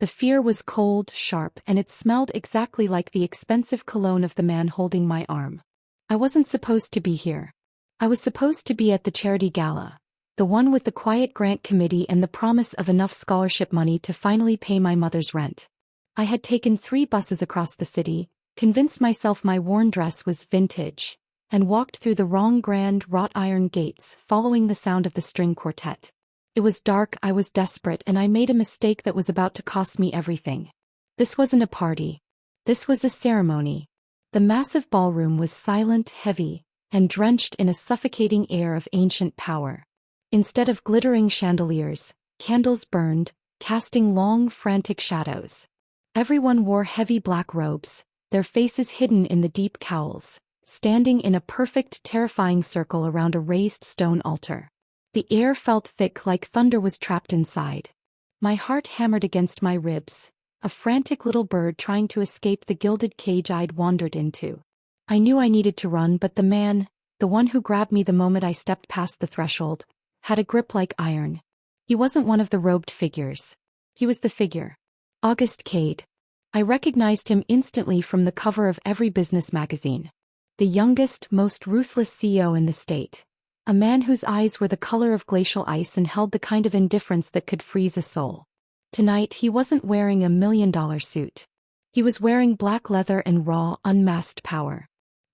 The fear was cold, sharp, and it smelled exactly like the expensive cologne of the man holding my arm. I wasn't supposed to be here. I was supposed to be at the charity gala, the one with the quiet grant committee and the promise of enough scholarship money to finally pay my mother's rent. I had taken 3 buses across the city, convinced myself my worn dress was vintage, and walked through the wrong grand wrought iron gates following the sound of the string quartet. It was dark, I was desperate, and I made a mistake that was about to cost me everything. This wasn't a party. This was a ceremony. The massive ballroom was silent, heavy, and drenched in a suffocating air of ancient power. Instead of glittering chandeliers, candles burned, casting long, frantic shadows. Everyone wore heavy black robes, their faces hidden in the deep cowls, standing in a perfect, terrifying circle around a raised stone altar. The air felt thick like thunder was trapped inside. My heart hammered against my ribs, a frantic little bird trying to escape the gilded cage I'd wandered into. I knew I needed to run, but the man, the one who grabbed me the moment I stepped past the threshold, had a grip like iron. He wasn't one of the robed figures. He was the figure. August Cade. I recognized him instantly from the cover of every business magazine. The youngest, most ruthless CEO in the state. A man whose eyes were the color of glacial ice and held the kind of indifference that could freeze a soul. Tonight he wasn't wearing a $1 million suit. He was wearing black leather and raw, unmasked power.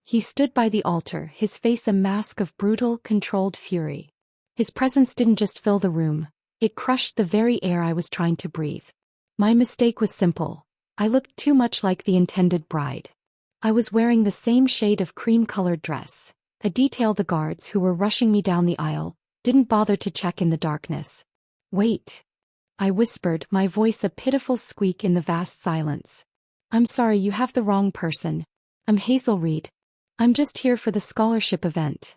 He stood by the altar, his face a mask of brutal, controlled fury. His presence didn't just fill the room, it crushed the very air I was trying to breathe. My mistake was simple. I looked too much like the intended bride. I was wearing the same shade of cream-colored dress, a detail the guards who were rushing me down the aisle didn't bother to check in the darkness. "Wait," I whispered, my voice a pitiful squeak in the vast silence. "I'm sorry, you have the wrong person. I'm Hazel Reed. I'm just here for the scholarship event."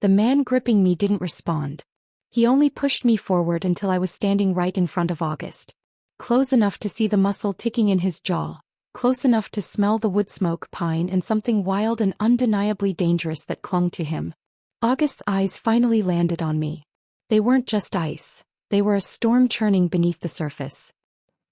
The man gripping me didn't respond. He only pushed me forward until I was standing right in front of August. Close enough to see the muscle ticking in his jaw, close enough to smell the wood smoke, pine, and something wild and undeniably dangerous that clung to him. August's eyes finally landed on me. They weren't just ice, they were a storm churning beneath the surface.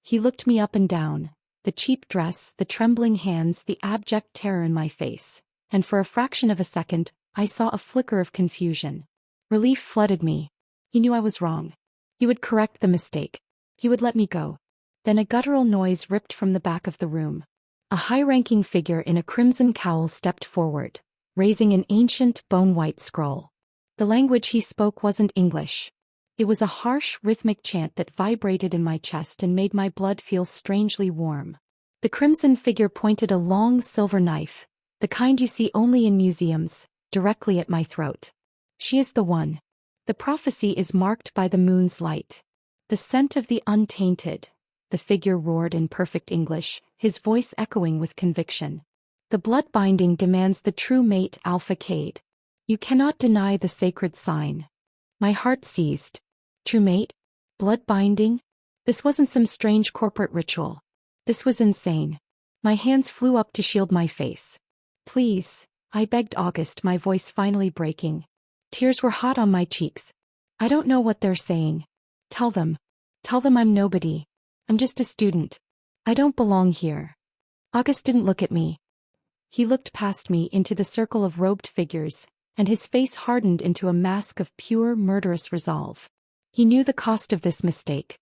He looked me up and down, the cheap dress, the trembling hands, the abject terror in my face, and for a fraction of a second, I saw a flicker of confusion. Relief flooded me. He knew I was wrong. He would correct the mistake. He would let me go. Then a guttural noise ripped from the back of the room. A high-ranking figure in a crimson cowl stepped forward, raising an ancient, bone-white scroll. The language he spoke wasn't English. It was a harsh, rhythmic chant that vibrated in my chest and made my blood feel strangely warm. The crimson figure pointed a long silver knife, the kind you see only in museums, directly at my throat. "She is the one. The prophecy is marked by the moon's light. The scent of the untainted," the figure roared in perfect English, his voice echoing with conviction. "The blood binding demands the true mate, Alpha Cade. You cannot deny the sacred sign." My heart seized. True mate? Blood binding? This wasn't some strange corporate ritual. This was insane. My hands flew up to shield my face. "Please," I begged August, my voice finally breaking. Tears were hot on my cheeks. "I don't know what they're saying. Tell them. Tell them I'm nobody. I'm just a student. I don't belong here." August didn't look at me. He looked past me into the circle of robed figures, and his face hardened into a mask of pure, murderous resolve. He knew the cost of this mistake.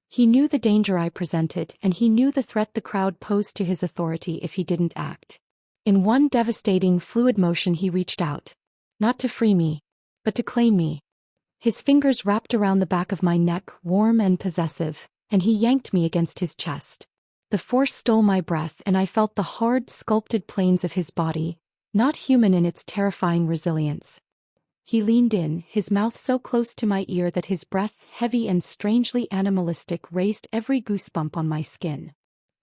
He knew the danger I presented, and he knew the threat the crowd posed to his authority if he didn't act. In one devastating, fluid motion he reached out. Not to free me, but to claim me. His fingers wrapped around the back of my neck, warm and possessive, and he yanked me against his chest. The force stole my breath, and I felt the hard, sculpted planes of his body, not human in its terrifying resilience. He leaned in, his mouth so close to my ear that his breath, heavy and strangely animalistic, raised every goosebump on my skin.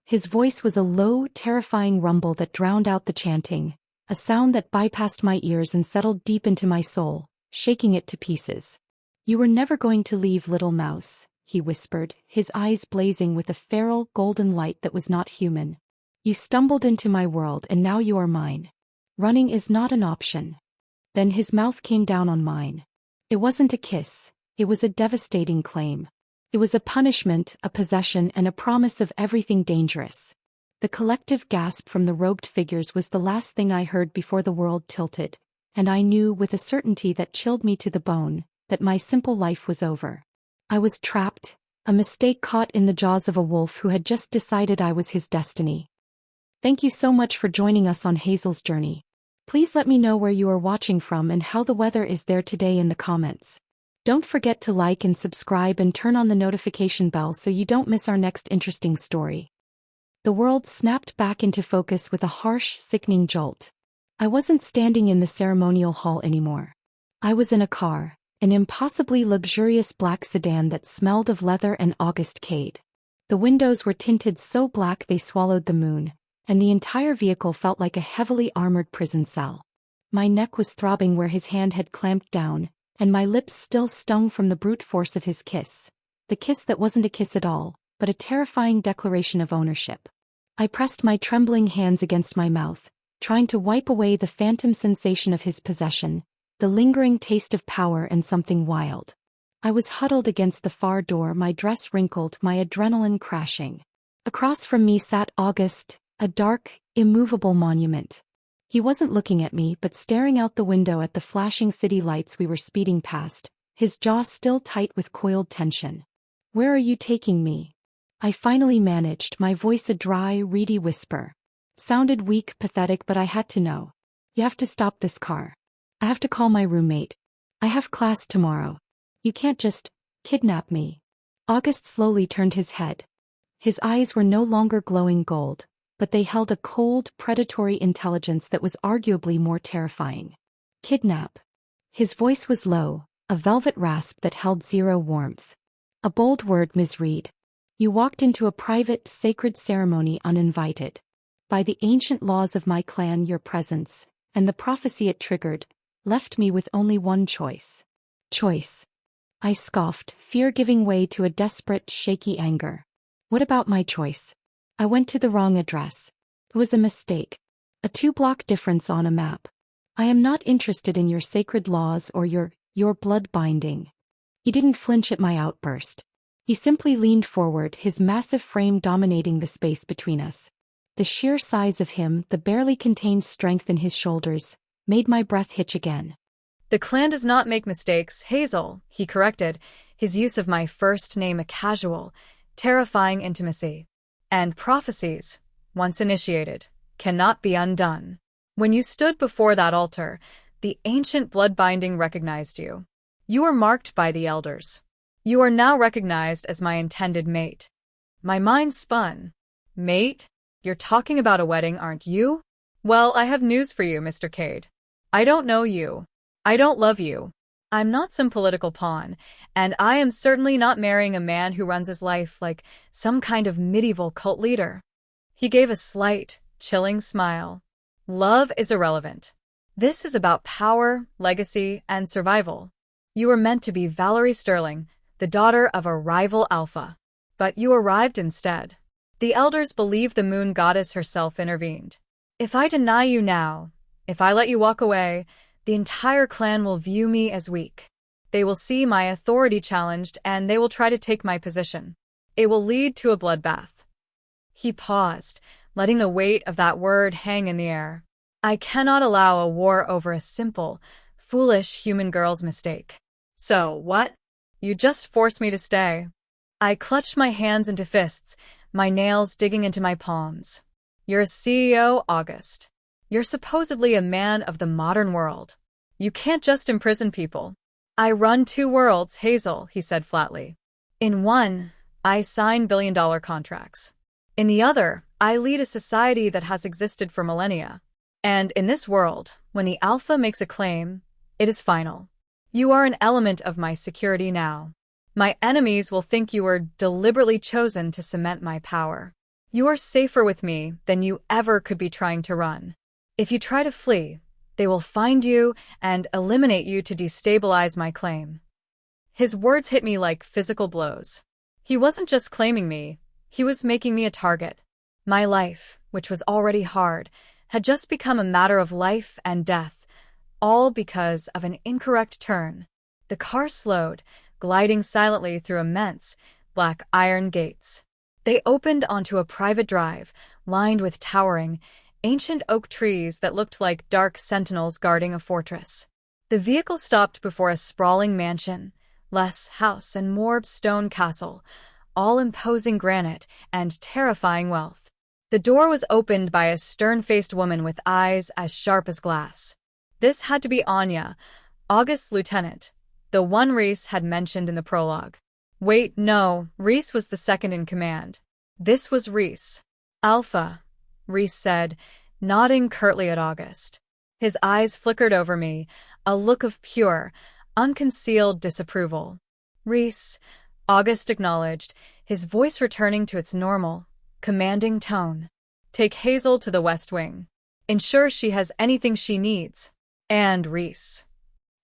His voice was a low, terrifying rumble that drowned out the chanting, a sound that bypassed my ears and settled deep into my soul, shaking it to pieces. "You were never going to leave, little mouse," he whispered, his eyes blazing with a feral, golden light that was not human. "You stumbled into my world and now you are mine. Running is not an option." Then his mouth came down on mine. It wasn't a kiss, it was a devastating claim. It was a punishment, a possession, and a promise of everything dangerous. The collective gasp from the robed figures was the last thing I heard before the world tilted, and I knew with a certainty that chilled me to the bone, that my simple life was over. I was trapped, a mistake caught in the jaws of a wolf who had just decided I was his destiny. Thank you so much for joining us on Hazel's journey. Please let me know where you are watching from and how the weather is there today in the comments. Don't forget to like and subscribe and turn on the notification bell so you don't miss our next interesting story. The world snapped back into focus with a harsh, sickening jolt. I wasn't standing in the ceremonial hall anymore. I was in a car, an impossibly luxurious black sedan that smelled of leather and August Cade. The windows were tinted so black they swallowed the moon, and the entire vehicle felt like a heavily armored prison cell. My neck was throbbing where his hand had clamped down, and my lips still stung from the brute force of his kiss. The kiss that wasn't a kiss at all, but a terrifying declaration of ownership. I pressed my trembling hands against my mouth, trying to wipe away the phantom sensation of his possession, the lingering taste of power and something wild. I was huddled against the far door, my dress wrinkled, my adrenaline crashing. Across from me sat August, a dark, immovable monument. He wasn't looking at me but staring out the window at the flashing city lights we were speeding past, his jaw still tight with coiled tension. "Where are you taking me?" I finally managed, my voice a dry, reedy whisper. Sounded weak, pathetic, but I had to know. "You have to stop this car. I have to call my roommate. I have class tomorrow. You can't just kidnap me." August slowly turned his head. His eyes were no longer glowing gold, but they held a cold, predatory intelligence that was arguably more terrifying. "Kidnap." His voice was low, a velvet rasp that held zero warmth. "A bold word, Ms. Reed. You walked into a private, sacred ceremony uninvited. By the ancient laws of my clan, your presence, and the prophecy it triggered, left me with only one choice." "Choice?" I scoffed, fear giving way to a desperate, shaky anger. "What about my choice?" "I went to the wrong address. It was a mistake. A 2-block difference on a map. I am not interested in your sacred laws or your blood binding." He didn't flinch at my outburst. He simply leaned forward, his massive frame dominating the space between us. The sheer size of him, the barely contained strength in his shoulders, made my breath hitch again. "The clan does not make mistakes, Hazel," he corrected, his use of my first name a casual, terrifying intimacy. "And prophecies, once initiated, cannot be undone. When you stood before that altar, the ancient blood binding recognized you. You were marked by the elders. You are now recognized as my intended mate." My mind spun. "Mate? You're talking about a wedding, aren't you? Well, I have news for you, Mr. Cade. I don't know you. I don't love you. I'm not some political pawn, and I am certainly not marrying a man who runs his life like some kind of medieval cult leader." He gave a slight, chilling smile. "Love is irrelevant. This is about power, legacy, and survival. You were meant to be Valerie Sterling, the daughter of a rival alpha. But you arrived instead. The elders believe the moon goddess herself intervened. If I deny you now, if I let you walk away, the entire clan will view me as weak. They will see my authority challenged and they will try to take my position. It will lead to a bloodbath." He paused, letting the weight of that word hang in the air. "I cannot allow a war over a simple, foolish human girl's mistake." "So, what? You just forced me to stay." I clutched my hands into fists, my nails digging into my palms. "You're a CEO, August. You're supposedly a man of the modern world. You can't just imprison people." "I run 2 worlds, Hazel," he said flatly. "In one, I sign billion-dollar contracts. In the other, I lead a society that has existed for millennia. And in this world, when the alpha makes a claim, it is final. You are an element of my security now. My enemies will think you were deliberately chosen to cement my power. You are safer with me than you ever could be trying to run. If you try to flee, they will find you and eliminate you to destabilize my claim." His words hit me like physical blows. He wasn't just claiming me, he was making me a target. My life, which was already hard, had just become a matter of life and death, all because of an incorrect turn. The car slowed, gliding silently through immense, black iron gates. They opened onto a private drive, lined with towering, ancient oak trees that looked like dark sentinels guarding a fortress. The vehicle stopped before a sprawling mansion, less house and more stone castle, all imposing granite and terrifying wealth. The door was opened by a stern-faced woman with eyes as sharp as glass. This had to be Anya, August's lieutenant, the one Reese had mentioned in the prologue. Wait, no, Reese was the second in command. This was Reese. Alpha, Reese said, nodding curtly at August. His eyes flickered over me, a look of pure, unconcealed disapproval. Reese, August acknowledged, his voice returning to its normal, commanding tone. Take Hazel to the West Wing. Ensure she has anything she needs. And Reese.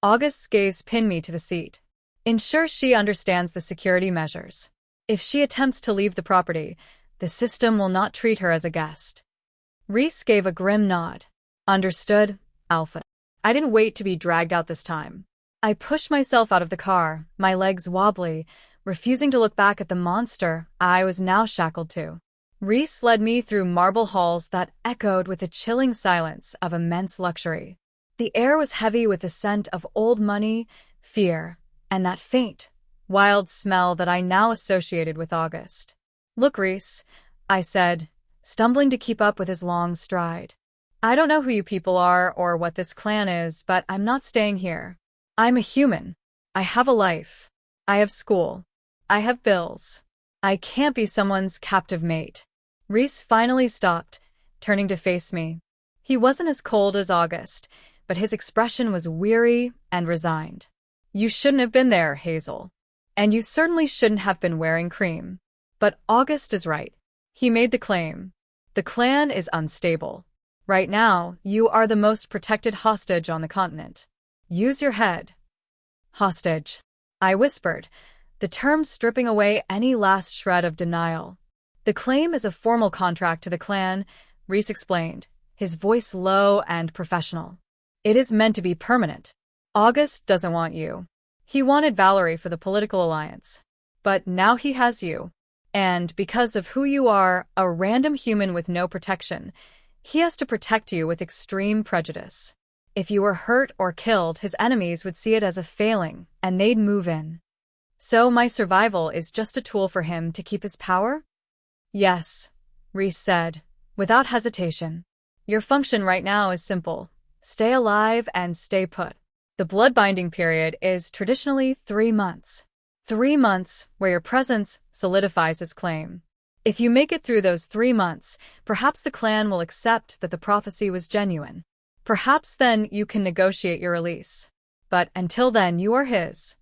August's gaze pinned me to the seat. Ensure she understands the security measures. If she attempts to leave the property, the system will not treat her as a guest. Reese gave a grim nod. Understood, Alpha. I didn't wait to be dragged out this time. I pushed myself out of the car, my legs wobbly, refusing to look back at the monster I was now shackled to. Reese led me through marble halls that echoed with the chilling silence of immense luxury. The air was heavy with the scent of old money, fear, and that faint, wild smell that I now associated with August. Look, Reese, I said, stumbling to keep up with his long stride. I don't know who you people are or what this clan is, but I'm not staying here. I'm a human. I have a life. I have school. I have bills. I can't be someone's captive mate. Reese finally stopped, turning to face me. He wasn't as cold as August, but his expression was weary and resigned. You shouldn't have been there, Hazel. And you certainly shouldn't have been wearing cream. But August is right. He made the claim. The clan is unstable. Right now, you are the most protected hostage on the continent. Use your head. Hostage, I whispered, the term stripping away any last shred of denial. The claim is a formal contract to the clan, Reese explained, his voice low and professional. It is meant to be permanent. August doesn't want you. He wanted Valerie for the political alliance. But now he has you. And because of who you are, a random human with no protection, he has to protect you with extreme prejudice. If you were hurt or killed, his enemies would see it as a failing, and they'd move in. So my survival is just a tool for him to keep his power? Yes, Reese said, without hesitation. Your function right now is simple. Stay alive and stay put. The blood-binding period is traditionally 3 months. 3 months where your presence solidifies his claim. If you make it through those 3 months, perhaps the clan will accept that the prophecy was genuine. Perhaps then you can negotiate your release. But until then, you are his.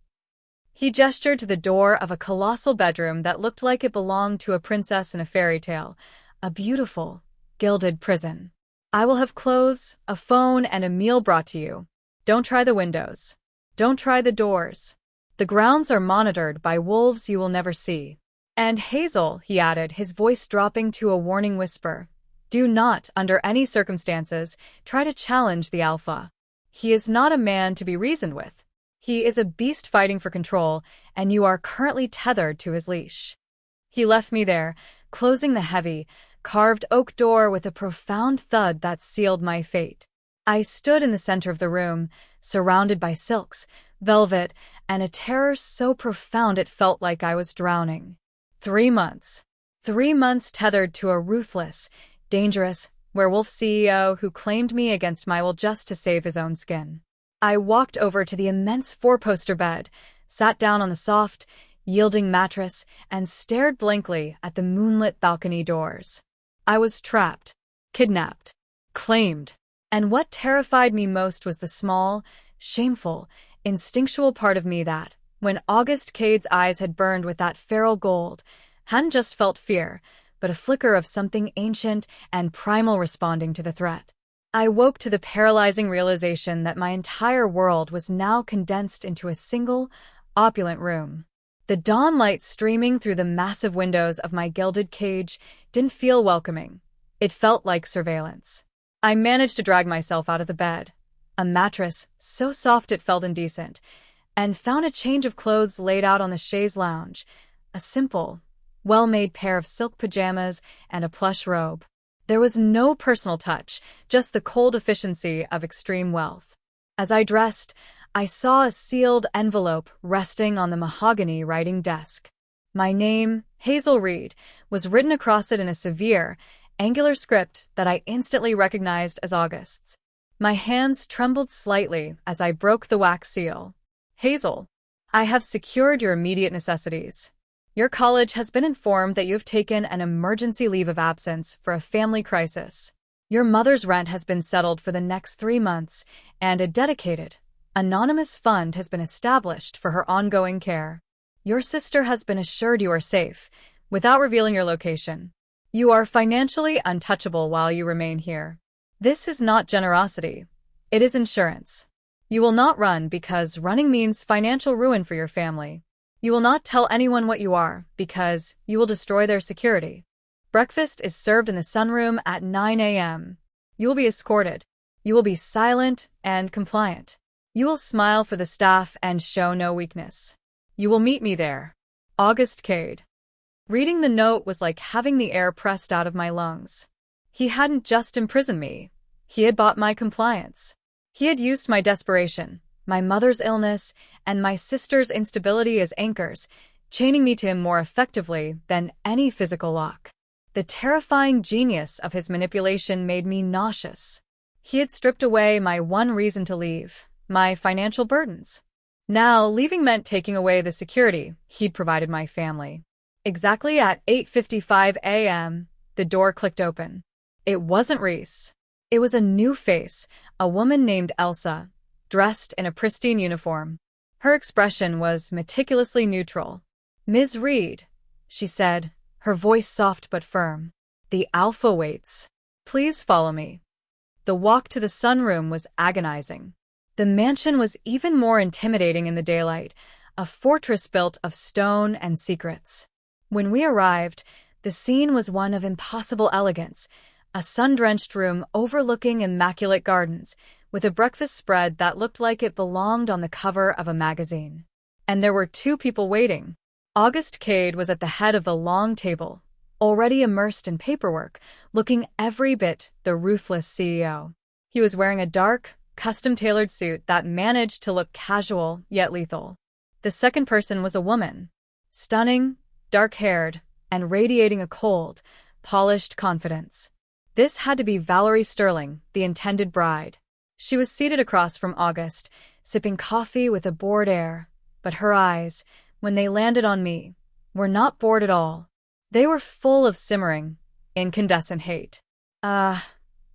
He gestured to the door of a colossal bedroom that looked like it belonged to a princess in a fairy tale, a beautiful, gilded prison. I will have clothes, a phone, and a meal brought to you. Don't try the windows. Don't try the doors. The grounds are monitored by wolves you will never see. And Hazel, he added, his voice dropping to a warning whisper, do not, under any circumstances, try to challenge the Alpha. He is not a man to be reasoned with. He is a beast fighting for control, and you are currently tethered to his leash. He left me there, closing the heavy, carved oak door with a profound thud that sealed my fate. I stood in the center of the room, surrounded by silks, velvet, and a terror so profound it felt like I was drowning. 3 months. 3 months tethered to a ruthless, dangerous, werewolf CEO who claimed me against my will just to save his own skin. I walked over to the immense 4-poster bed, sat down on the soft, yielding mattress, and stared blankly at the moonlit balcony doors. I was trapped, kidnapped, claimed. And what terrified me most was the small, shameful, instinctual part of me that, when August Cade's eyes had burned with that feral gold, hadn't just felt fear, but a flicker of something ancient and primal responding to the threat. I woke to the paralyzing realization that my entire world was now condensed into a single, opulent room. The dawn light streaming through the massive windows of my gilded cage didn't feel welcoming. It felt like surveillance. I managed to drag myself out of the bed, a mattress so soft it felt indecent, and found a change of clothes laid out on the chaise lounge, A simple, well-made pair of silk pajamas and a plush robe. There was no personal touch, just the cold efficiency of extreme wealth. As I dressed, I saw a sealed envelope resting on the mahogany writing desk. My name, Hazel Reed, was written across it in a severe, angular script that I instantly recognized as August's. My hands trembled slightly as I broke the wax seal. Hazel, I have secured your immediate necessities. Your college has been informed that you have taken an emergency leave of absence for a family crisis. Your mother's rent has been settled for the next 3 months, and a dedicated, anonymous fund has been established for her ongoing care. Your sister has been assured you are safe, without revealing your location. You are financially untouchable while you remain here. This is not generosity. It is insurance. You will not run because running means financial ruin for your family. You will not tell anyone what you are because you will destroy their security. Breakfast is served in the sunroom at 9 a.m. You will be escorted. You will be silent and compliant. You will smile for the staff and show no weakness. You will meet me there. August Cade. Reading the note was like having the air pressed out of my lungs. He hadn't just imprisoned me. He had bought my compliance. He had used my desperation, my mother's illness, and my sister's instability as anchors, chaining me to him more effectively than any physical lock. The terrifying genius of his manipulation made me nauseous. He had stripped away my one reason to leave, my financial burdens. Now, leaving meant taking away the security he'd provided my family. Exactly at 8:55 a.m., the door clicked open. It wasn't Reese. It was a new face, a woman named Elsa, dressed in a pristine uniform. Her expression was meticulously neutral. "Ms. Reed," she said, her voice soft but firm. "The alpha waits. Please follow me." The walk to the sunroom was agonizing. The mansion was even more intimidating in the daylight, a fortress built of stone and secrets. When we arrived, the scene was one of impossible elegance, a sun-drenched room overlooking immaculate gardens, with a breakfast spread that looked like it belonged on the cover of a magazine. And there were 2 people waiting. August Cade was at the head of the long table, already immersed in paperwork, looking every bit the ruthless CEO. He was wearing a dark, custom-tailored suit that managed to look casual yet lethal. The second person was a woman, stunning, dark-haired, and radiating a cold, polished confidence. This had to be Valerie Sterling, the intended bride. She was seated across from August, sipping coffee with a bored air, but her eyes, when they landed on me, were not bored at all. They were full of simmering, incandescent hate. The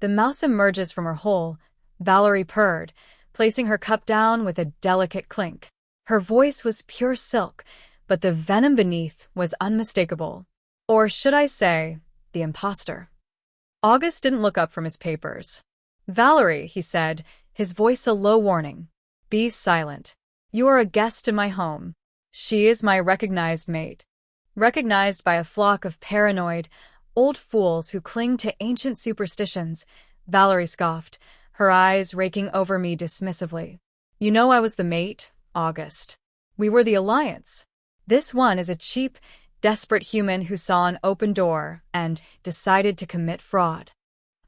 mouse emerges from her hole, Valerie purred, placing her cup down with a delicate clink. Her voice was pure silk, but the venom beneath was unmistakable. Or should I say, the imposter. August didn't look up from his papers. "Valerie," he said, his voice a low warning. "Be silent. You are a guest in my home. She is my recognized mate." Recognized by a flock of paranoid, old fools who cling to ancient superstitions, Valerie scoffed, her eyes raking over me dismissively. "You know I was the mate, August. We were the alliance. This one is a cheap, desperate human who saw an open door and decided to commit fraud."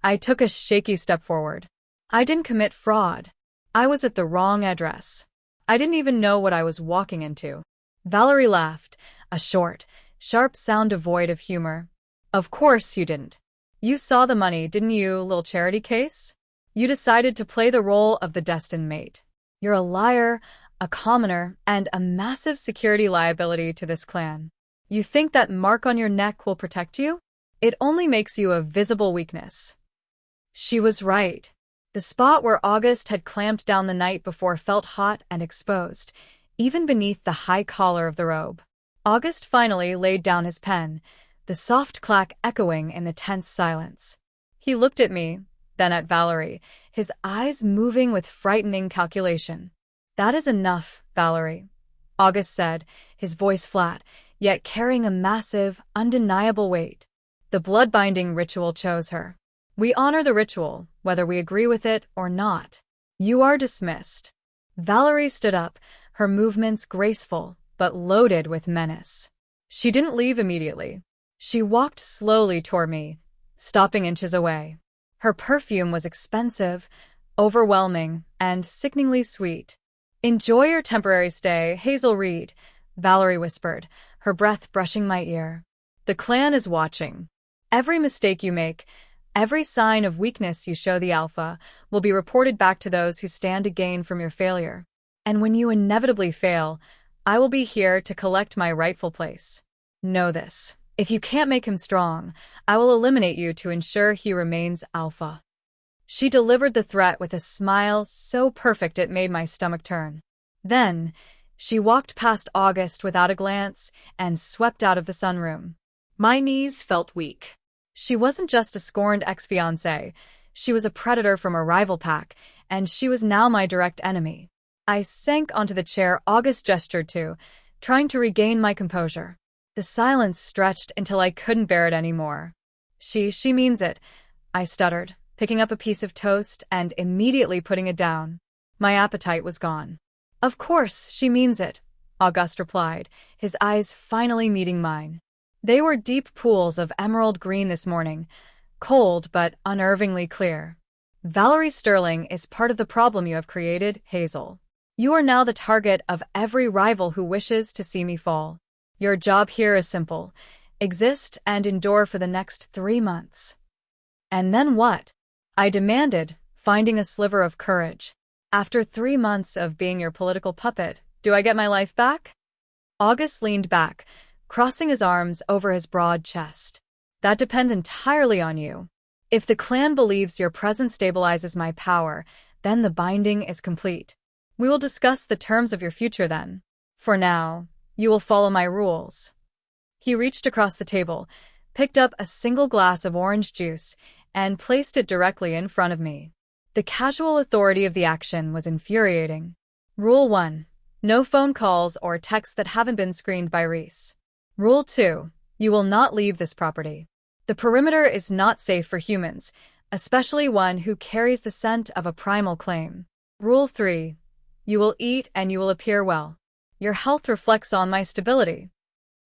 I took a shaky step forward. I didn't commit fraud. I was at the wrong address. I didn't even know what I was walking into. Valerie laughed, a short, sharp sound devoid of humor. "Of course you didn't. You saw the money, didn't you, little charity case? You decided to play the role of the destined mate. You're a liar, a commoner, and a massive security liability to this clan. You think that mark on your neck will protect you? It only makes you a visible weakness." She was right. The spot where August had clamped down the night before felt hot and exposed, even beneath the high collar of the robe. August finally laid down his pen, the soft clack echoing in the tense silence. He looked at me, then at Valerie, his eyes moving with frightening calculation. "That is enough, Valerie," August said, his voice flat, yet carrying a massive, undeniable weight. "The blood-binding ritual chose her. We honor the ritual, whether we agree with it or not. You are dismissed." Valerie stood up, her movements graceful, but loaded with menace. She didn't leave immediately. She walked slowly toward me, stopping inches away. Her perfume was expensive, overwhelming, and sickeningly sweet. "Enjoy your temporary stay, Hazel Reed," Valerie whispered, her breath brushing my ear. "The clan is watching. Every mistake you make, every sign of weakness you show the Alpha, will be reported back to those who stand to gain from your failure. And when you inevitably fail, I will be here to collect my rightful place. Know this. If you can't make him strong, I will eliminate you to ensure he remains Alpha." She delivered the threat with a smile so perfect it made my stomach turn. Then, she walked past August without a glance and swept out of the sunroom. My knees felt weak. She wasn't just a scorned ex-fiancé. She was a predator from a rival pack, and she was now my direct enemy. I sank onto the chair August gestured to, trying to regain my composure. The silence stretched until I couldn't bear it anymore. She means it," I stuttered, picking up a piece of toast and immediately putting it down. My appetite was gone. "Of course, she means it," August replied, his eyes finally meeting mine. They were deep pools of emerald green this morning, cold but unnervingly clear. "Valerie Sterling is part of the problem you have created, Hazel. You are now the target of every rival who wishes to see me fall. Your job here is simple: exist and endure for the next 3 months." "And then what?" I demanded, finding a sliver of courage. "After 3 months of being your political puppet, do I get my life back?" August leaned back, crossing his arms over his broad chest. "That depends entirely on you. If the clan believes your presence stabilizes my power, then the binding is complete. We will discuss the terms of your future then. For now, you will follow my rules." He reached across the table, picked up a single glass of orange juice, and placed it directly in front of me. The casual authority of the action was infuriating. Rule 1. No phone calls or texts that haven't been screened by Reese. Rule 2. You will not leave this property. The perimeter is not safe for humans, especially one who carries the scent of a primal claim. Rule 3. You will eat and you will appear well. Your health reflects on my stability.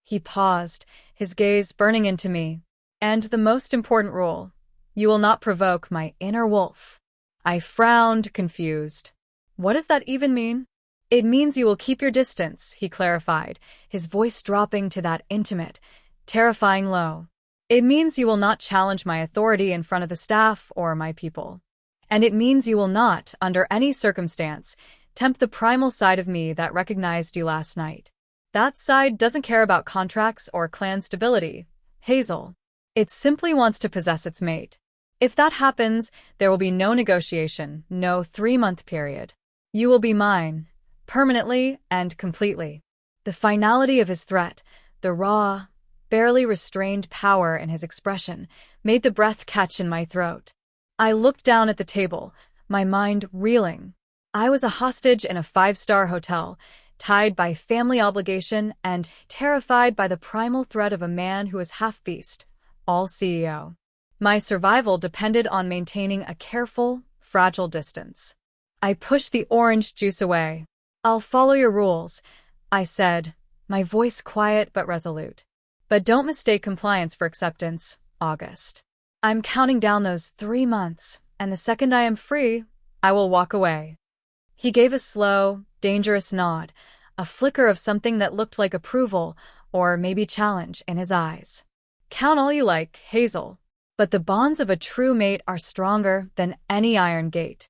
He paused, his gaze burning into me. And the most important rule: you will not provoke my inner wolf. I frowned, confused. What does that even mean? It means you will keep your distance, he clarified, his voice dropping to that intimate, terrifying low. It means you will not challenge my authority in front of the staff or my people. And it means you will not, under any circumstance, tempt the primal side of me that recognized you last night. That side doesn't care about contracts or clan stability, Hazel. It simply wants to possess its mate. If that happens, there will be no negotiation, no 3-month period. You will be mine, permanently and completely. The finality of his threat, the raw, barely restrained power in his expression, made the breath catch in my throat. I looked down at the table, my mind reeling. I was a hostage in a 5-star hotel, tied by family obligation and terrified by the primal threat of a man who was half-beast, all CEO. My survival depended on maintaining a careful, fragile distance. I pushed the orange juice away. "I'll follow your rules," I said, my voice quiet but resolute. "But don't mistake compliance for acceptance, August. I'm counting down those 3 months, and the second I am free, I will walk away." He gave a slow, dangerous nod, a flicker of something that looked like approval, or maybe challenge, in his eyes. "Count all you like, Hazel, but the bonds of a true mate are stronger than any iron gate."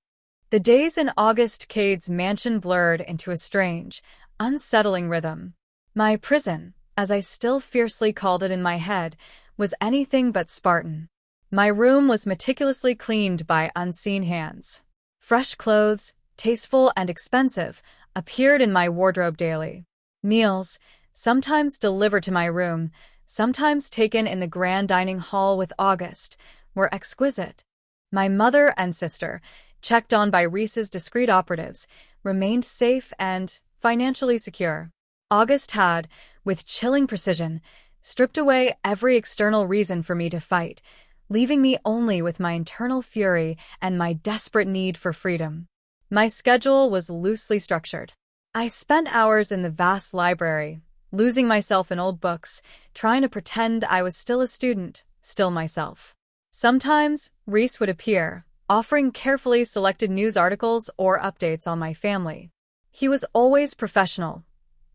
The days in August Cade's mansion blurred into a strange, unsettling rhythm. My prison, as I still fiercely called it in my head, was anything but Spartan. My room was meticulously cleaned by unseen hands. Fresh clothes, tasteful and expensive, appeared in my wardrobe daily. Meals, sometimes delivered to my room, sometimes taken in the grand dining hall with August, were exquisite. My mother and sister, checked on by Reese's discreet operatives, remained safe and financially secure. August had, with chilling precision, stripped away every external reason for me to fight, leaving me only with my internal fury and my desperate need for freedom. My schedule was loosely structured. I spent hours in the vast library, losing myself in old books, trying to pretend I was still a student, still myself. Sometimes, Reese would appear, offering carefully selected news articles or updates on my family. He was always professional,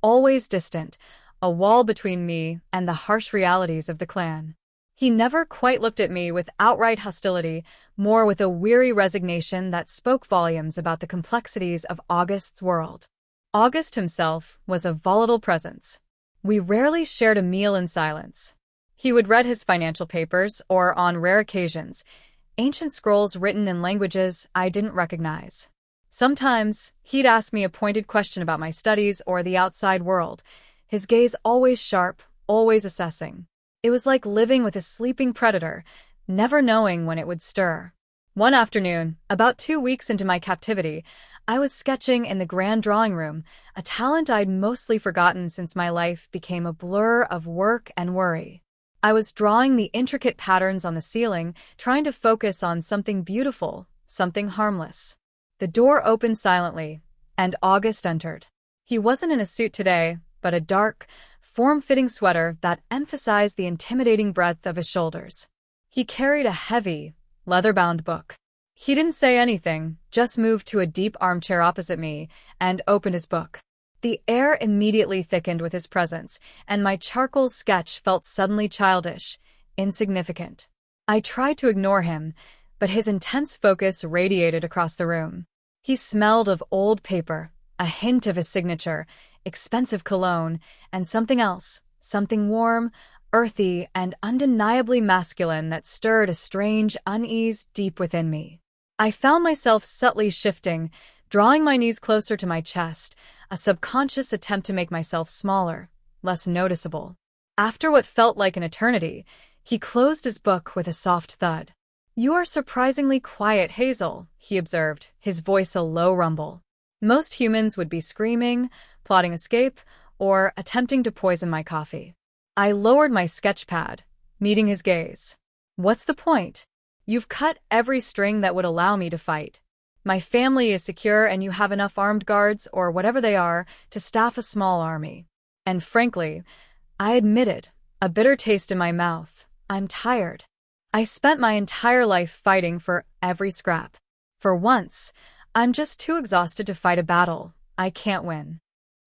always distant, a wall between me and the harsh realities of the clan. He never quite looked at me with outright hostility, more with a weary resignation that spoke volumes about the complexities of August's world. August himself was a volatile presence. We rarely shared a meal in silence. He would read his financial papers, or on rare occasions, ancient scrolls written in languages I didn't recognize. Sometimes, he'd ask me a pointed question about my studies or the outside world, his gaze always sharp, always assessing. It was like living with a sleeping predator, never knowing when it would stir. One afternoon, about 2 weeks into my captivity, I was sketching in the grand drawing room, a talent I'd mostly forgotten since my life became a blur of work and worry. I was drawing the intricate patterns on the ceiling, trying to focus on something beautiful, something harmless. The door opened silently, and August entered. He wasn't in a suit today, but a dark, form-fitting sweater that emphasized the intimidating breadth of his shoulders. He carried a heavy, leather-bound book. He didn't say anything, just moved to a deep armchair opposite me and opened his book. The air immediately thickened with his presence, and my charcoal sketch felt suddenly childish, insignificant. I tried to ignore him, but his intense focus radiated across the room. He smelled of old paper, a hint of his signature, expensive cologne, and something else, something warm, earthy, and undeniably masculine that stirred a strange unease deep within me. I found myself subtly shifting, drawing my knees closer to my chest, a subconscious attempt to make myself smaller, less noticeable. After what felt like an eternity, he closed his book with a soft thud. "You are surprisingly quiet, Hazel," he observed, his voice a low rumble. Most humans would be screaming, plotting escape, or attempting to poison my coffee. I lowered my sketch pad, meeting his gaze. "What's the point? You've cut every string that would allow me to fight. My family is secure and you have enough armed guards, or whatever they are, to staff a small army. And frankly," I admitted, a bitter taste in my mouth, "I'm tired. I spent my entire life fighting for every scrap. For once, I'm just too exhausted to fight a battle I can't win."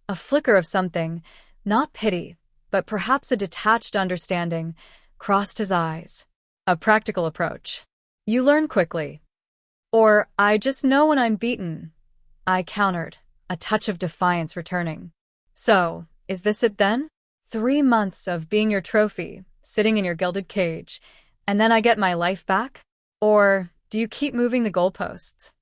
A flicker of something, not pity, but perhaps a detached understanding, crossed his eyes. "A practical approach. You learn quickly. Or, I just know when I'm beaten," I countered, a touch of defiance returning. "So, is this it then? 3 months of being your trophy, sitting in your gilded cage, and then I get my life back? Or, do you keep moving the goalposts?"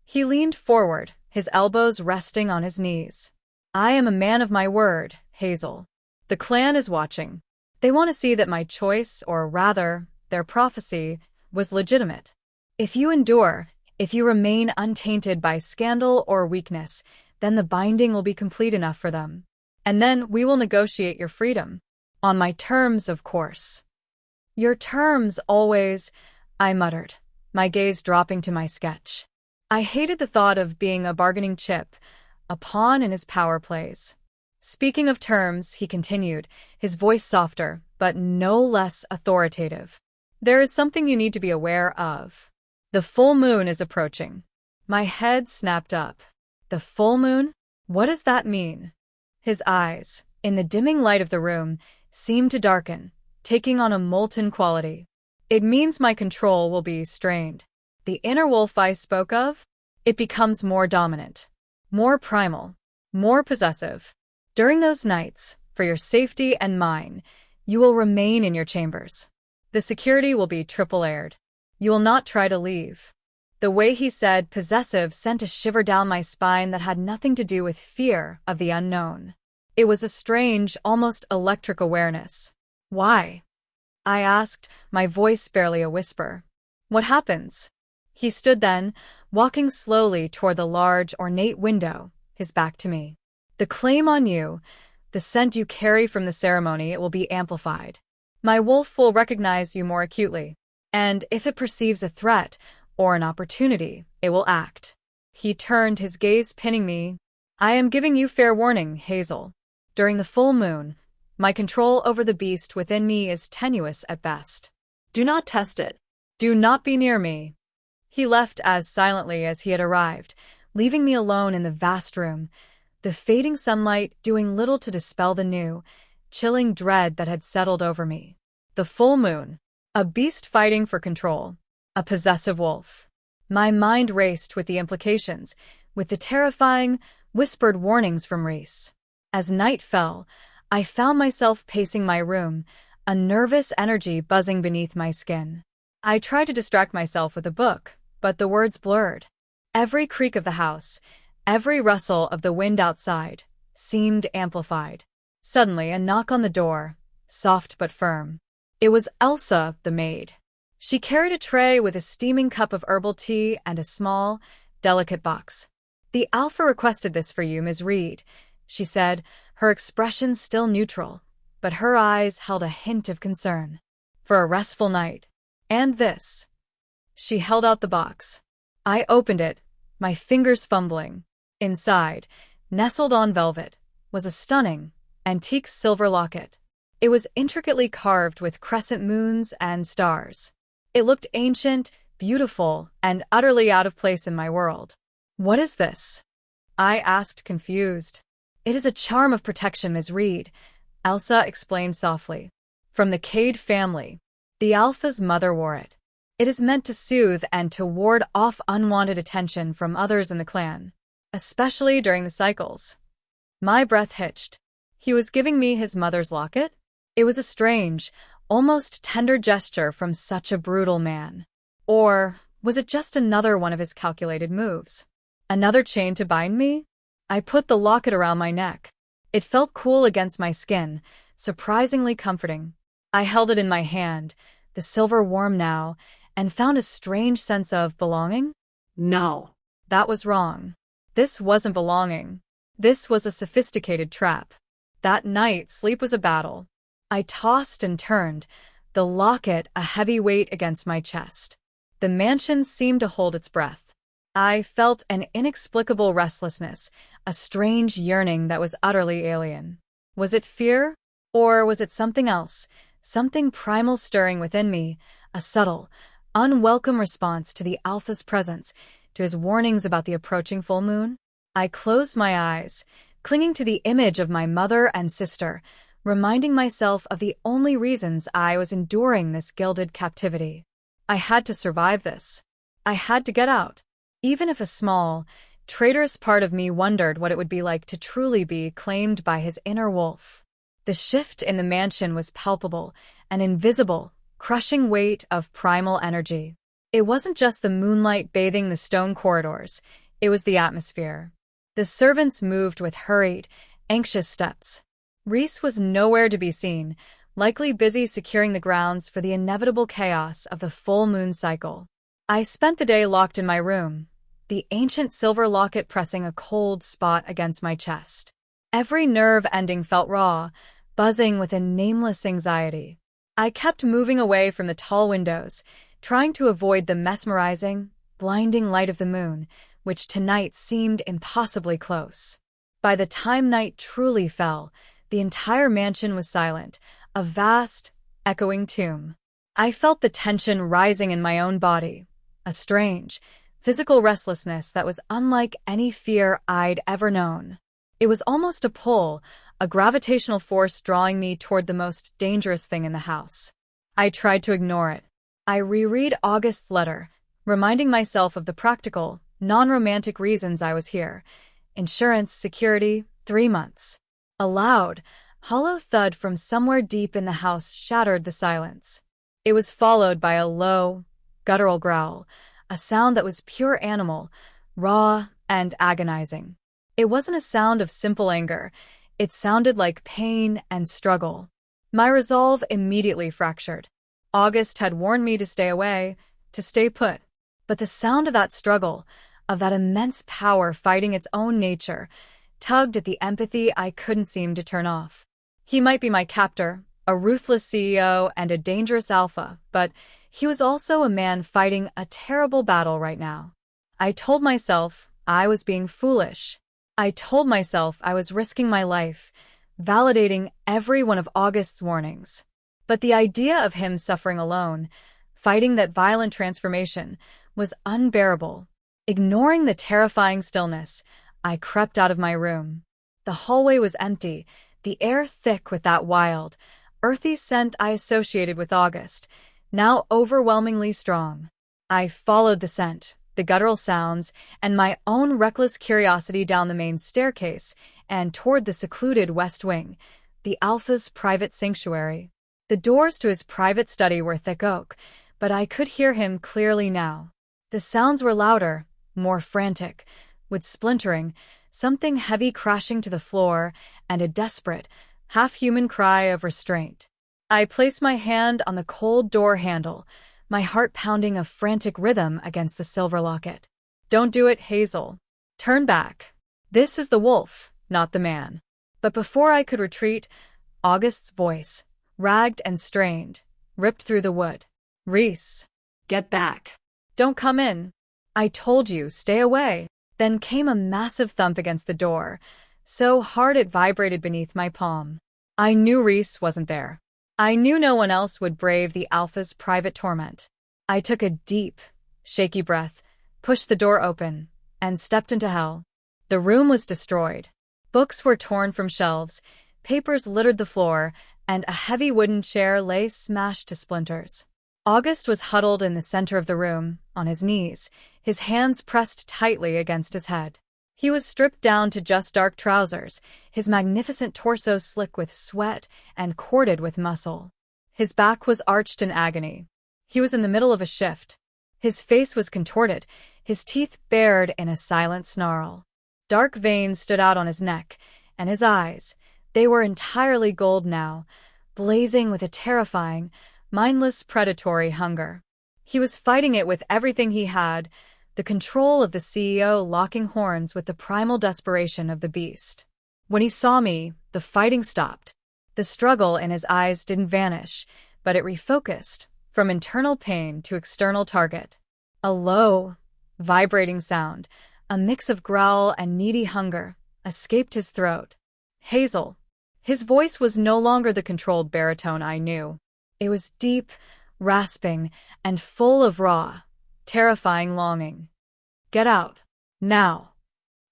He leaned forward, his elbows resting on his knees. "I am a man of my word, Hazel. The clan is watching. They want to see that my choice, or rather, their prophecy, was legitimate. If you endure, if you remain untainted by scandal or weakness, then the binding will be complete enough for them. And then we will negotiate your freedom. On my terms, of course." "Your terms always," I muttered, my gaze dropping to my sketch. I hated the thought of being a bargaining chip, a pawn in his power plays. "Speaking of terms," he continued, his voice softer, but no less authoritative, "there is something you need to be aware of. The full moon is approaching." My head snapped up. The full moon? What does that mean? His eyes, in the dimming light of the room, seemed to darken, taking on a molten quality. "It means my control will be strained. The inner wolf I spoke of? It becomes more dominant, more primal, more possessive. During those nights, for your safety and mine, you will remain in your chambers. The security will be triple-aired. You will not try to leave." The way he said possessive sent a shiver down my spine that had nothing to do with fear of the unknown. It was a strange, almost electric awareness. "Why?" I asked, my voice barely a whisper. "What happens?" He stood then, walking slowly toward the large, ornate window, his back to me. "The claim on you, the scent you carry from the ceremony, it will be amplified. My wolf will recognize you more acutely. And if it perceives a threat or an opportunity, it will act." He turned, his gaze pinning me. "I am giving you fair warning, Hazel. During the full moon, my control over the beast within me is tenuous at best. Do not test it. Do not be near me. He left as silently as he had arrived, leaving me alone in the vast room, the fading sunlight doing little to dispel the new, chilling dread that had settled over me. The full moon. A beast fighting for control. A possessive wolf. My mind raced with the implications, with the terrifying, whispered warnings from Reese. As night fell, I found myself pacing my room, a nervous energy buzzing beneath my skin. I tried to distract myself with a book, but the words blurred. Every creak of the house, every rustle of the wind outside, seemed amplified. Suddenly, a knock on the door, soft but firm. It was Elsa, the maid. She carried a tray with a steaming cup of herbal tea and a small, delicate box. "The Alpha requested this for you, Ms. Reed," she said, her expression still neutral, but her eyes held a hint of concern. "For a restful night. And this." She held out the box. I opened it, my fingers fumbling. Inside, nestled on velvet, was a stunning, antique silver locket. It was intricately carved with crescent moons and stars. It looked ancient, beautiful, and utterly out of place in my world. "What is this?" I asked, confused. "It is a charm of protection, Ms. Reed," Elsa explained softly. "From the Cade family. The Alpha's mother wore it. It is meant to soothe and to ward off unwanted attention from others in the clan, especially during the cycles." My breath hitched. He was giving me his mother's locket? It was a strange, almost tender gesture from such a brutal man. Or was it just another one of his calculated moves? Another chain to bind me? I put the locket around my neck. It felt cool against my skin, surprisingly comforting. I held it in my hand, the silver warm now, and found a strange sense of belonging. No. That was wrong. This wasn't belonging. This was a sophisticated trap. That night, sleep was a battle. I tossed and turned, the locket a heavy weight against my chest. The mansion seemed to hold its breath. I felt an inexplicable restlessness, a strange yearning that was utterly alien. Was it fear? Or was it something else, something primal stirring within me, a subtle, unwelcome response to the Alpha's presence, to his warnings about the approaching full moon? I closed my eyes, clinging to the image of my mother and sister, reminding myself of the only reasons I was enduring this gilded captivity. I had to survive this. I had to get out. Even if a small, traitorous part of me wondered what it would be like to truly be claimed by his inner wolf. The shift in the mansion was palpable, an invisible, crushing weight of primal energy. It wasn't just the moonlight bathing the stone corridors, it was the atmosphere. The servants moved with hurried, anxious steps. Reese was nowhere to be seen, likely busy securing the grounds for the inevitable chaos of the full moon cycle. I spent the day locked in my room, the ancient silver locket pressing a cold spot against my chest. Every nerve ending felt raw, buzzing with a nameless anxiety. I kept moving away from the tall windows, trying to avoid the mesmerizing, blinding light of the moon, which tonight seemed impossibly close. By the time night truly fell, the entire mansion was silent, a vast, echoing tomb. I felt the tension rising in my own body, a strange, physical restlessness that was unlike any fear I'd ever known. It was almost a pull, a gravitational force drawing me toward the most dangerous thing in the house. I tried to ignore it. I reread August's letter, reminding myself of the practical, non-romantic reasons I was here. Insurance, security, 3 months. A loud, hollow thud from somewhere deep in the house shattered the silence. It was followed by a low, guttural growl, a sound that was pure animal, raw and agonizing. It wasn't a sound of simple anger. It sounded like pain and struggle. My resolve immediately fractured. August had warned me to stay away, to stay put. But the sound of that struggle, of that immense power fighting its own nature, tugged at the empathy I couldn't seem to turn off. He might be my captor, a ruthless CEO and a dangerous alpha, but he was also a man fighting a terrible battle right now. I told myself I was being foolish. I told myself I was risking my life, validating every one of August's warnings. But the idea of him suffering alone, fighting that violent transformation, was unbearable. Ignoring the terrifying stillness, I crept out of my room. The hallway was empty, the air thick with that wild, earthy scent I associated with August, now overwhelmingly strong. I followed the scent, the guttural sounds, and my own reckless curiosity down the main staircase and toward the secluded west wing, the Alpha's private sanctuary. The doors to his private study were thick oak, but I could hear him clearly now. The sounds were louder, more frantic, with splintering, something heavy crashing to the floor, and a desperate, half-human cry of restraint. I placed my hand on the cold door handle, my heart pounding a frantic rhythm against the silver locket. "Don't do it, Hazel. Turn back. This is the wolf, not the man." But before I could retreat, August's voice, ragged and strained, ripped through the wood. "Reese, Get back. don't come in. I told you, stay away." Then came a massive thump against the door, so hard it vibrated beneath my palm. I knew Reese wasn't there. I knew no one else would brave the Alpha's private torment. I took a deep, shaky breath, pushed the door open, and stepped into hell. The room was destroyed. Books were torn from shelves, papers littered the floor, and a heavy wooden chair lay smashed to splinters. August was huddled in the center of the room, on his knees, his hands pressed tightly against his head. He was stripped down to just dark trousers, his magnificent torso slick with sweat and corded with muscle. His back was arched in agony. He was in the middle of a shift. His face was contorted, his teeth bared in a silent snarl. Dark veins stood out on his neck, and his eyes, they were entirely gold now, blazing with a terrifying, mindless predatory hunger. He was fighting it with everything he had, the control of the CEO locking horns with the primal desperation of the beast. When he saw me, the fighting stopped. The struggle in his eyes didn't vanish, but it refocused, from internal pain to external target. A low, vibrating sound, a mix of growl and needy hunger, escaped his throat. "Hazel." His voice was no longer the controlled baritone I knew. It was deep, rasping, and full of raw, terrifying longing. "Get out. Now."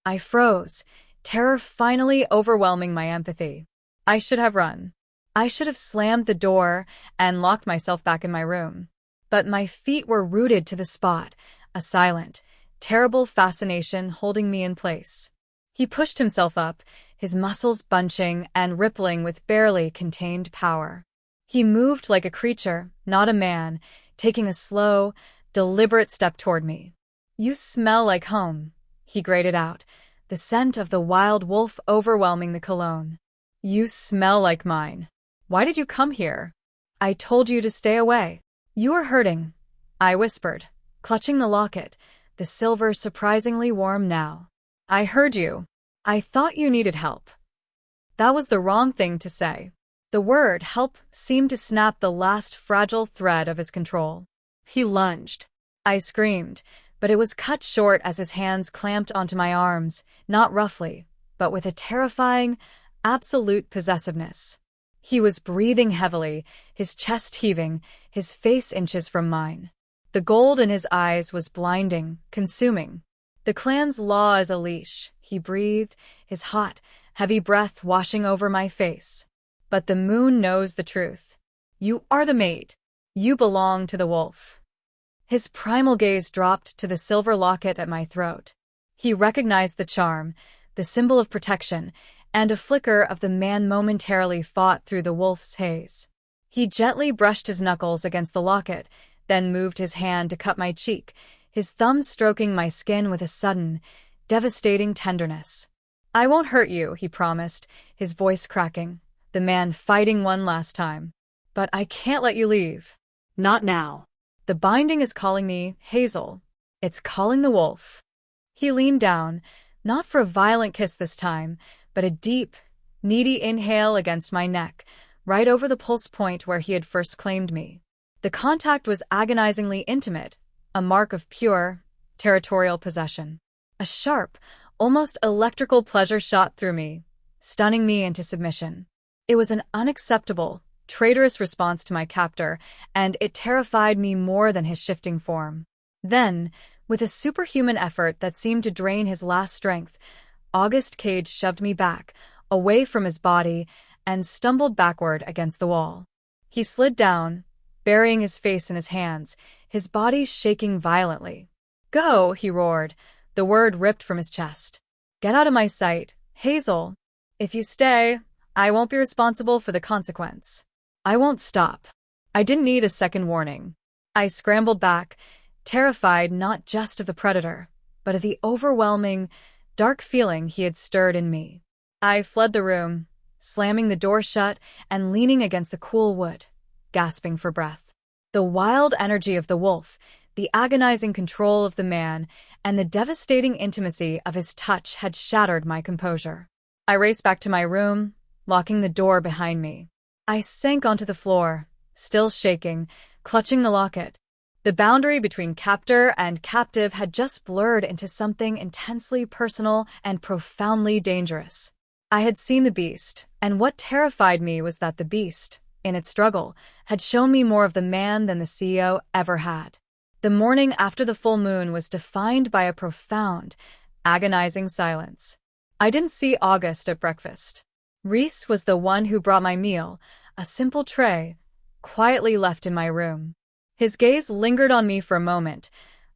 I froze, terror finally overwhelming my empathy. I should have run. I should have slammed the door and locked myself back in my room. But my feet were rooted to the spot, a silent, terrible fascination holding me in place. He pushed himself up, his muscles bunching and rippling with barely contained power. He moved like a creature, not a man, taking a slow, deliberate step toward me. "You smell like home," he grated out, the scent of the wild wolf overwhelming the cologne. "You smell like mine. Why did you come here?" "I told you to stay away." "You are hurting," I whispered, clutching the locket, the silver surprisingly warm now. "I heard you. I thought you needed help." That was the wrong thing to say. The word help seemed to snap the last fragile thread of his control. He lunged. I screamed, but it was cut short as his hands clamped onto my arms, not roughly, but with a terrifying, absolute possessiveness. He was breathing heavily, his chest heaving, his face inches from mine. The gold in his eyes was blinding, consuming. "The clan's law is a leash," he breathed, his hot, heavy breath washing over my face. "But the moon knows the truth. You are the mate. You belong to the wolf." His primal gaze dropped to the silver locket at my throat. He recognized the charm, the symbol of protection, and a flicker of the man momentarily fought through the wolf's haze. He gently brushed his knuckles against the locket, then moved his hand to cut my cheek, his thumb stroking my skin with a sudden, devastating tenderness. "I won't hurt you," he promised, his voice cracking, the man fighting one last time. "But I can't let you leave." Not now. "The binding is calling me, Hazel. It's calling the wolf." He leaned down, not for a violent kiss this time, but a deep, needy inhale against my neck, right over the pulse point where he had first claimed me. The contact was agonizingly intimate, a mark of pure, territorial possession. A sharp, almost electrical pleasure shot through me, stunning me into submission. It was an unacceptable, traitorous response to my captor, and it terrified me more than his shifting form. Then, with a superhuman effort that seemed to drain his last strength, August Cage shoved me back, away from his body, and stumbled backward against the wall. He slid down, burying his face in his hands, his body shaking violently. "Go," he roared, the word ripped from his chest. "Get out of my sight, Hazel. If you stay, I won't be responsible for the consequence." I won't stop. I didn't need a second warning. I scrambled back, terrified not just of the predator, but of the overwhelming, dark feeling he had stirred in me. I fled the room, slamming the door shut and leaning against the cool wood, gasping for breath. The wild energy of the wolf, the agonizing control of the man, and the devastating intimacy of his touch had shattered my composure. I raced back to my room, locking the door behind me. I sank onto the floor, still shaking, clutching the locket. The boundary between captor and captive had just blurred into something intensely personal and profoundly dangerous. I had seen the beast, and what terrified me was that the beast, in its struggle, had shown me more of the man than the CEO ever had. The morning after the full moon was defined by a profound, agonizing silence. I didn't see August at breakfast. Reese was the one who brought my meal, a simple tray, quietly left in my room. His gaze lingered on me for a moment,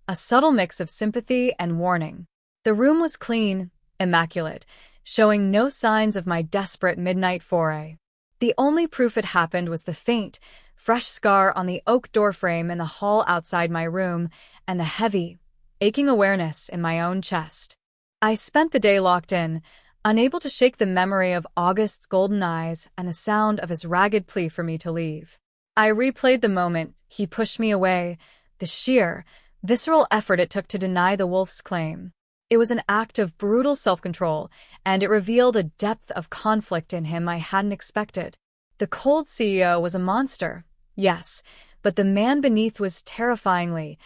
a subtle mix of sympathy and warning. The room was clean, immaculate, showing no signs of my desperate midnight foray. The only proof it happened was the faint, fresh scar on the oak doorframe in the hall outside my room and the heavy, aching awareness in my own chest. I spent the day locked in, unable to shake the memory of August's golden eyes and the sound of his ragged plea for me to leave. I replayed the moment he pushed me away, the sheer, visceral effort it took to deny the wolf's claim. It was an act of brutal self-control, and it revealed a depth of conflict in him I hadn't expected. The cold CEO was a monster, yes, but the man beneath was terrifyingly,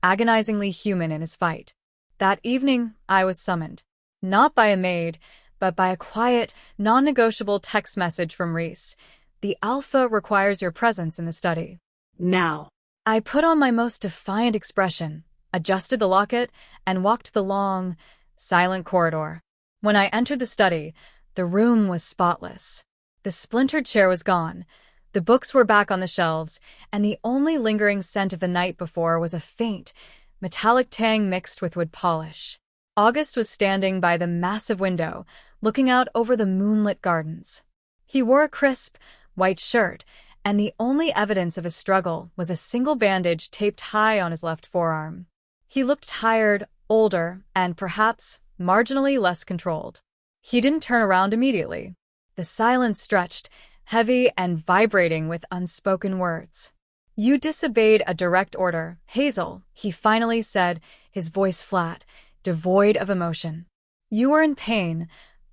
agonizingly human in his fight. That evening, I was summoned. Not by a maid, but by a quiet, non-negotiable text message from Reese. "The alpha requires your presence in the study. Now." I put on my most defiant expression, adjusted the locket, and walked the long, silent corridor. When I entered the study, the room was spotless. The splintered chair was gone, the books were back on the shelves, and the only lingering scent of the night before was a faint, metallic tang mixed with wood polish. August was standing by the massive window, looking out over the moonlit gardens. He wore a crisp, white shirt, and the only evidence of his struggle was a single bandage taped high on his left forearm. He looked tired, older, and perhaps marginally less controlled. He didn't turn around immediately. The silence stretched, heavy and vibrating with unspoken words. "You disobeyed a direct order, Hazel," he finally said, his voice flat, devoid of emotion. "You were in pain.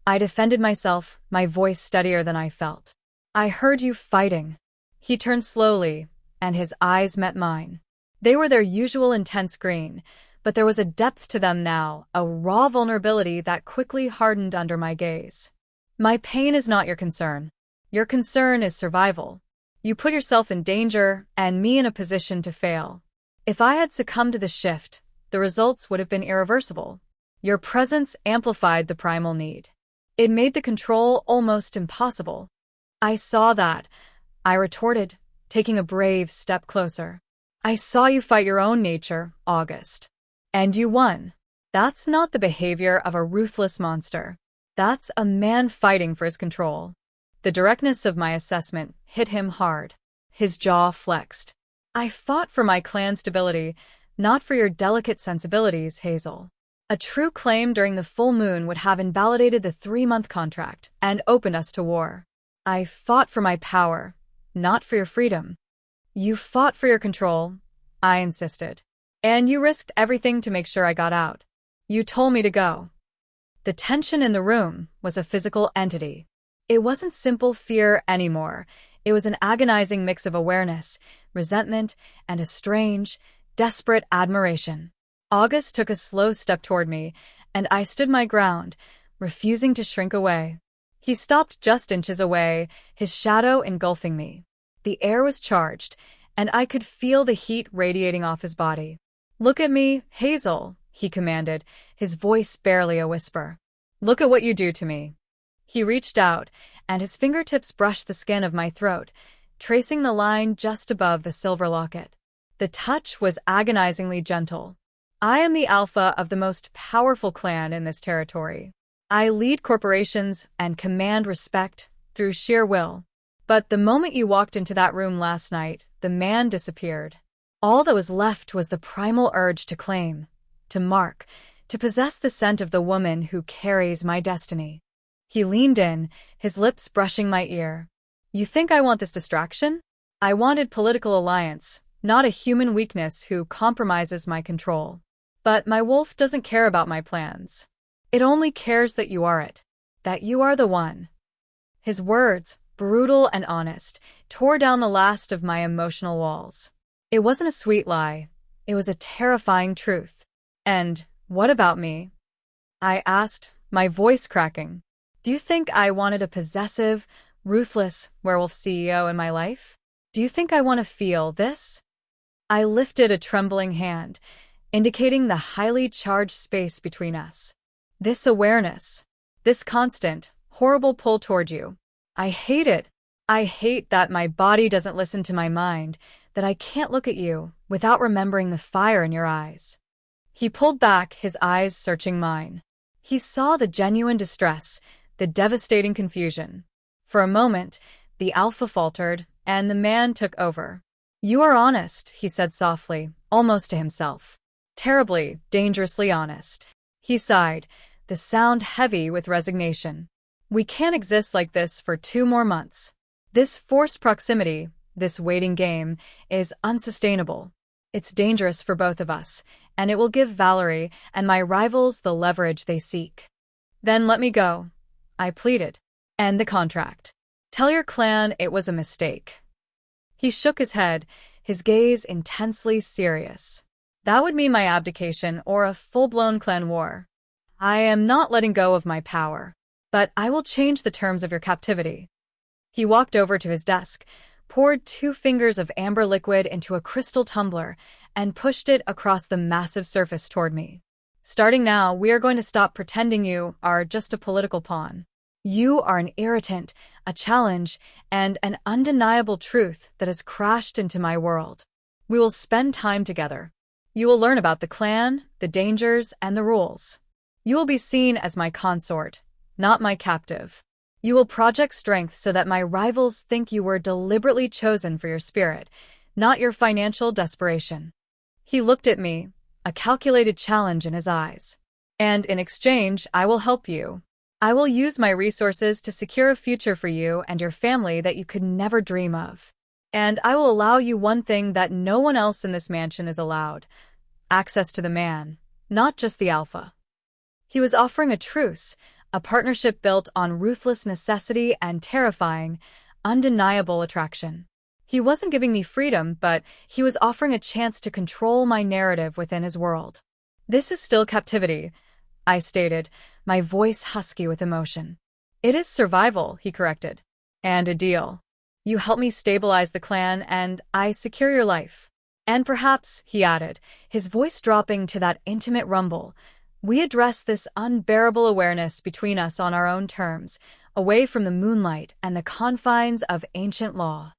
I defended myself, my voice steadier than I felt. I heard you fighting." He turned slowly, and his eyes met mine. They were their usual intense green, but there was a depth to them now, a raw vulnerability that quickly hardened under my gaze. "My pain is not your concern. Your concern is survival. You put yourself in danger, and me in a position to fail. If I had succumbed to the shift, the results would have been irreversible. Your presence amplified the primal need. It made the control almost impossible." "I saw that," I retorted, taking a brave step closer. "I saw you fight your own nature, August. And you won. That's not the behavior of a ruthless monster. That's a man fighting for his control." The directness of my assessment hit him hard. His jaw flexed. "I fought for my clan's stability, not for your delicate sensibilities, Hazel. A true claim during the full moon would have invalidated the 3-month contract and opened us to war. I fought for my power, not for your freedom." "You fought for your control," I insisted. "And you risked everything to make sure I got out. You told me to go." The tension in the room was a physical entity. It wasn't simple fear anymore. It was an agonizing mix of awareness, resentment, and a strange, desperate admiration. August took a slow step toward me, and I stood my ground, refusing to shrink away. He stopped just inches away, his shadow engulfing me. The air was charged, and I could feel the heat radiating off his body. "Look at me, Hazel," he commanded, his voice barely a whisper. "Look at what you do to me." He reached out, and his fingertips brushed the skin of my throat, tracing the line just above the silver locket. The touch was agonizingly gentle. I am the alpha of the most powerful clan in this territory. I lead corporations and command respect through sheer will. But the moment you walked into that room last night, the man disappeared. All that was left was the primal urge to claim, to mark, to possess the scent of the woman who carries my destiny. He leaned in, his lips brushing my ear. "You think I want this distraction? I wanted political alliance, not a human weakness who compromises my control. But my wolf doesn't care about my plans. It only cares that you are it, that you are the one." His words, brutal and honest, tore down the last of my emotional walls. It wasn't a sweet lie. It was a terrifying truth. "And what about me?" I asked, my voice cracking. "Do you think I wanted a possessive, ruthless werewolf CEO in my life? Do you think I want to feel this?" I lifted a trembling hand, indicating the highly charged space between us. "This awareness, this constant, horrible pull toward you. I hate it. I hate that my body doesn't listen to my mind, that I can't look at you without remembering the fire in your eyes." He pulled back, his eyes searching mine. He saw the genuine distress, the devastating confusion. For a moment, the alpha faltered, and the man took over. "You are honest," he said softly, almost to himself. "Terribly, dangerously honest." He sighed, the sound heavy with resignation. "We can't exist like this for 2 more months. This forced proximity, this waiting game, is unsustainable. It's dangerous for both of us, and it will give Valerie and my rivals the leverage they seek." "Then let me go," I pleaded. "End the contract. Tell your clan it was a mistake." He shook his head, his gaze intensely serious. "That would mean my abdication or a full-blown clan war. I am not letting go of my power, but I will change the terms of your captivity." He walked over to his desk, poured 2 fingers of amber liquid into a crystal tumbler, and pushed it across the massive surface toward me. "Starting now, we are going to stop pretending you are just a political pawn. You are an irritant, a challenge, and an undeniable truth that has crashed into my world. We will spend time together. You will learn about the clan, the dangers, and the rules. You will be seen as my consort, not my captive. You will project strength so that my rivals think you were deliberately chosen for your spirit, not your financial desperation." He looked at me, a calculated challenge in his eyes. "And in exchange, I will help you. I will use my resources to secure a future for you and your family that you could never dream of. And I will allow you one thing that no one else in this mansion is allowed: access to the man, not just the alpha." He was offering a truce, a partnership built on ruthless necessity and terrifying, undeniable attraction. He wasn't giving me freedom, but he was offering a chance to control my narrative within his world. "This is still captivity," I stated, my voice husky with emotion. "It is survival," he corrected. "And a deal. You help me stabilize the clan, and I secure your life. And perhaps," he added, his voice dropping to that intimate rumble, "we address this unbearable awareness between us on our own terms, away from the moonlight and the confines of ancient law."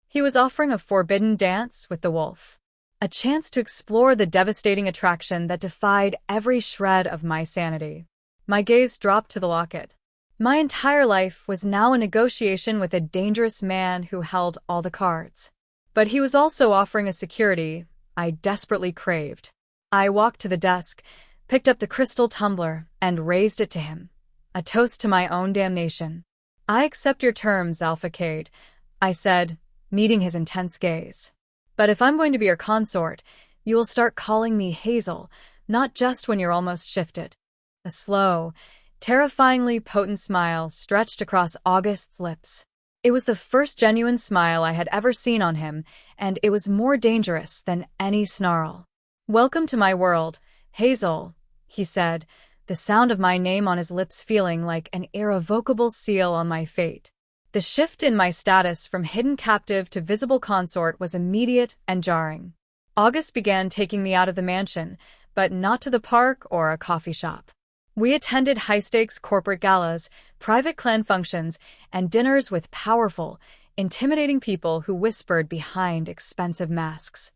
He was offering a forbidden dance with the wolf, a chance to explore the devastating attraction that defied every shred of my sanity. My gaze dropped to the locket. My entire life was now a negotiation with a dangerous man who held all the cards. But he was also offering a security I desperately craved. I walked to the desk, picked up the crystal tumbler, and raised it to him, a toast to my own damnation. "I accept your terms, Alpha Cade," I said, meeting his intense gaze. "But if I'm going to be your consort, you will start calling me Hazel, not just when you're almost shifted." A slow, terrifyingly potent smile stretched across August's lips. It was the first genuine smile I had ever seen on him, and it was more dangerous than any snarl. "Welcome to my world, Hazel," he said, the sound of my name on his lips feeling like an irrevocable seal on my fate. The shift in my status from hidden captive to visible consort was immediate and jarring. August began taking me out of the mansion, but not to the park or a coffee shop. We attended high-stakes corporate galas, private clan functions, and dinners with powerful, intimidating people who whispered behind expensive masks.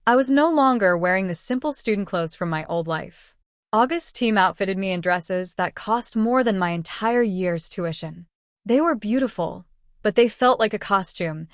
I was no longer wearing the simple student clothes from my old life. August's team outfitted me in dresses that cost more than my entire year's tuition. They were beautiful, but they felt like a costume,